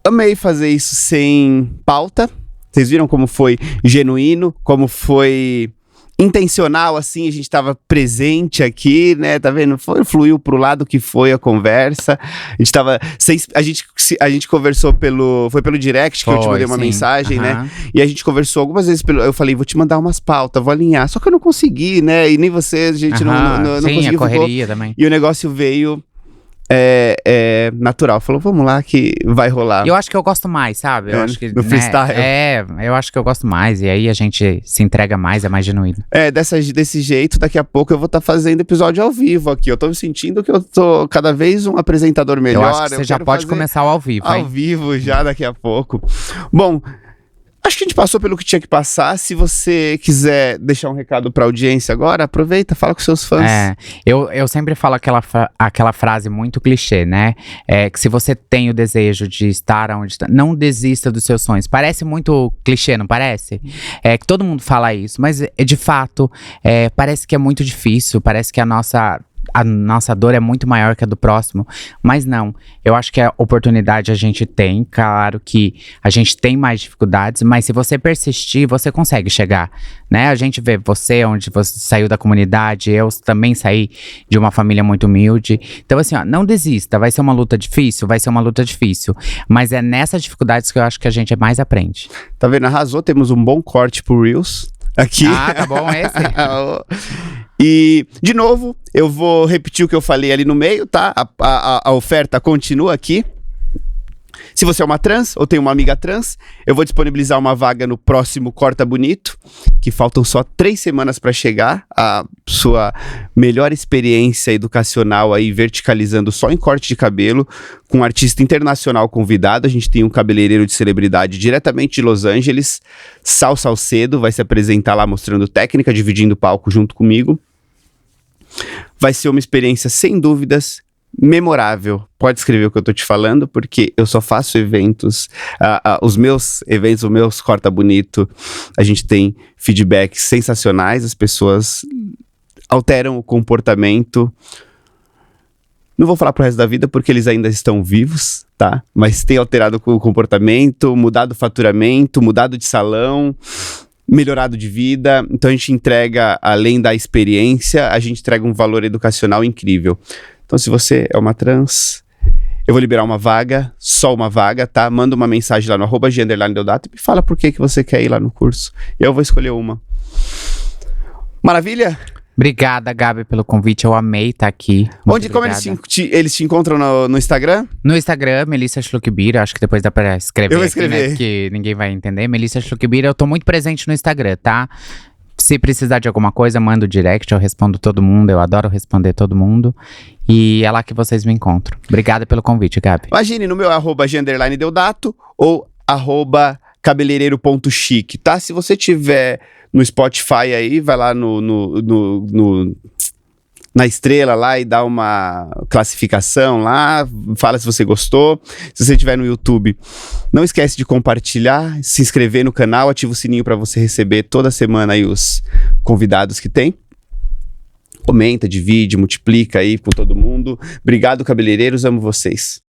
amei fazer isso sem pauta. Vocês viram como foi genuíno, como foi intencional, assim, a gente tava presente aqui, né, tá vendo? Fluiu pro lado que foi a conversa. A gente conversou foi pelo direct que eu te mandei uma mensagem, né? E a gente conversou algumas vezes eu falei, vou te mandar umas pautas, vou alinhar. Só que eu não consegui, né? E nem você, a gente não conseguiu. A correria também. E o negócio veio natural. Falou, vamos lá que vai rolar. Eu acho que eu gosto mais, sabe? Eu acho que, no freestyle. Eu acho que eu gosto mais. E aí a gente se entrega mais, é mais genuíno. Desse jeito, daqui a pouco eu vou estar fazendo episódio ao vivo aqui. Eu tô me sentindo que eu tô cada vez um apresentador melhor. Eu acho que você já pode começar o ao vivo, hein? Ao vivo já, daqui a pouco. Bom, acho que a gente passou pelo que tinha que passar. Se você quiser deixar um recado pra audiência agora, aproveita, fala com seus fãs. Eu sempre falo aquela frase muito clichê, né? Que se você tem o desejo de estar onde está, não desista dos seus sonhos. Parece muito clichê, não parece? Que todo mundo fala isso, mas de fato, parece que é muito difícil, parece que a nossa dor é muito maior que a do próximo, mas não, eu acho que a oportunidade a gente tem, claro que a gente tem mais dificuldades, mas se você persistir, você consegue chegar, né? A gente vê você, onde você saiu da comunidade, eu também saí de uma família muito humilde, então assim, ó, não desista, vai ser uma luta difícil, mas é nessas dificuldades que eu acho que a gente mais aprende. Tá vendo? Arrasou, temos um bom corte pro Reels aqui. Tá bom esse? E, de novo, eu vou repetir o que eu falei ali no meio, tá? A oferta continua aqui. Se você é uma trans ou tem uma amiga trans, eu vou disponibilizar uma vaga no próximo Corta Bonito, que faltam só 3 semanas para chegar a sua melhor experiência educacional aí, verticalizando só em corte de cabelo, com um artista internacional convidado. A gente tem um cabeleireiro de celebridade diretamente de Los Angeles, Sal Salcedo, vai se apresentar lá mostrando técnica, dividindo o palco junto comigo. Vai ser uma experiência, sem dúvidas, memorável. Pode escrever o que eu tô te falando, porque eu só faço eventos, os meus Corta Bonito, a gente tem feedbacks sensacionais, as pessoas alteram o comportamento. Não vou falar pro resto da vida, porque eles ainda estão vivos, tá? Mas tem alterado o comportamento, mudado o faturamento, mudado de salão, melhorado de vida. Então a gente entrega, além da experiência, a gente entrega um valor educacional incrível. Então, se você é uma trans, eu vou liberar uma vaga, só uma vaga, tá? Manda uma mensagem lá no @g_deodato e me fala por que você quer ir lá no curso. Eu vou escolher uma. Maravilha? Obrigada, Gabi, pelo convite. Eu amei estar aqui. Como eles te encontram no Instagram? No Instagram, Melissa Schluckbira. Acho que depois dá pra escrever. Eu vou aqui, né? escrever. Porque ninguém vai entender. Melissa Schluckbira, eu tô muito presente no Instagram, tá? Se precisar de alguma coisa, manda o direct, eu respondo todo mundo. Eu adoro responder todo mundo. E é lá que vocês me encontram. Obrigada pelo convite, Gabi. Imagine no meu @g_deodato ou @cabeleireiro.chique, tá? Se você tiver no Spotify aí, vai lá na estrela lá e dá uma classificação lá, fala se você gostou. Se você estiver no YouTube, não esquece de compartilhar, se inscrever no canal, ativa o sininho para você receber toda semana aí os convidados que tem. Comenta, divide, multiplica aí com todo mundo. Obrigado, cabeleireiros, amo vocês.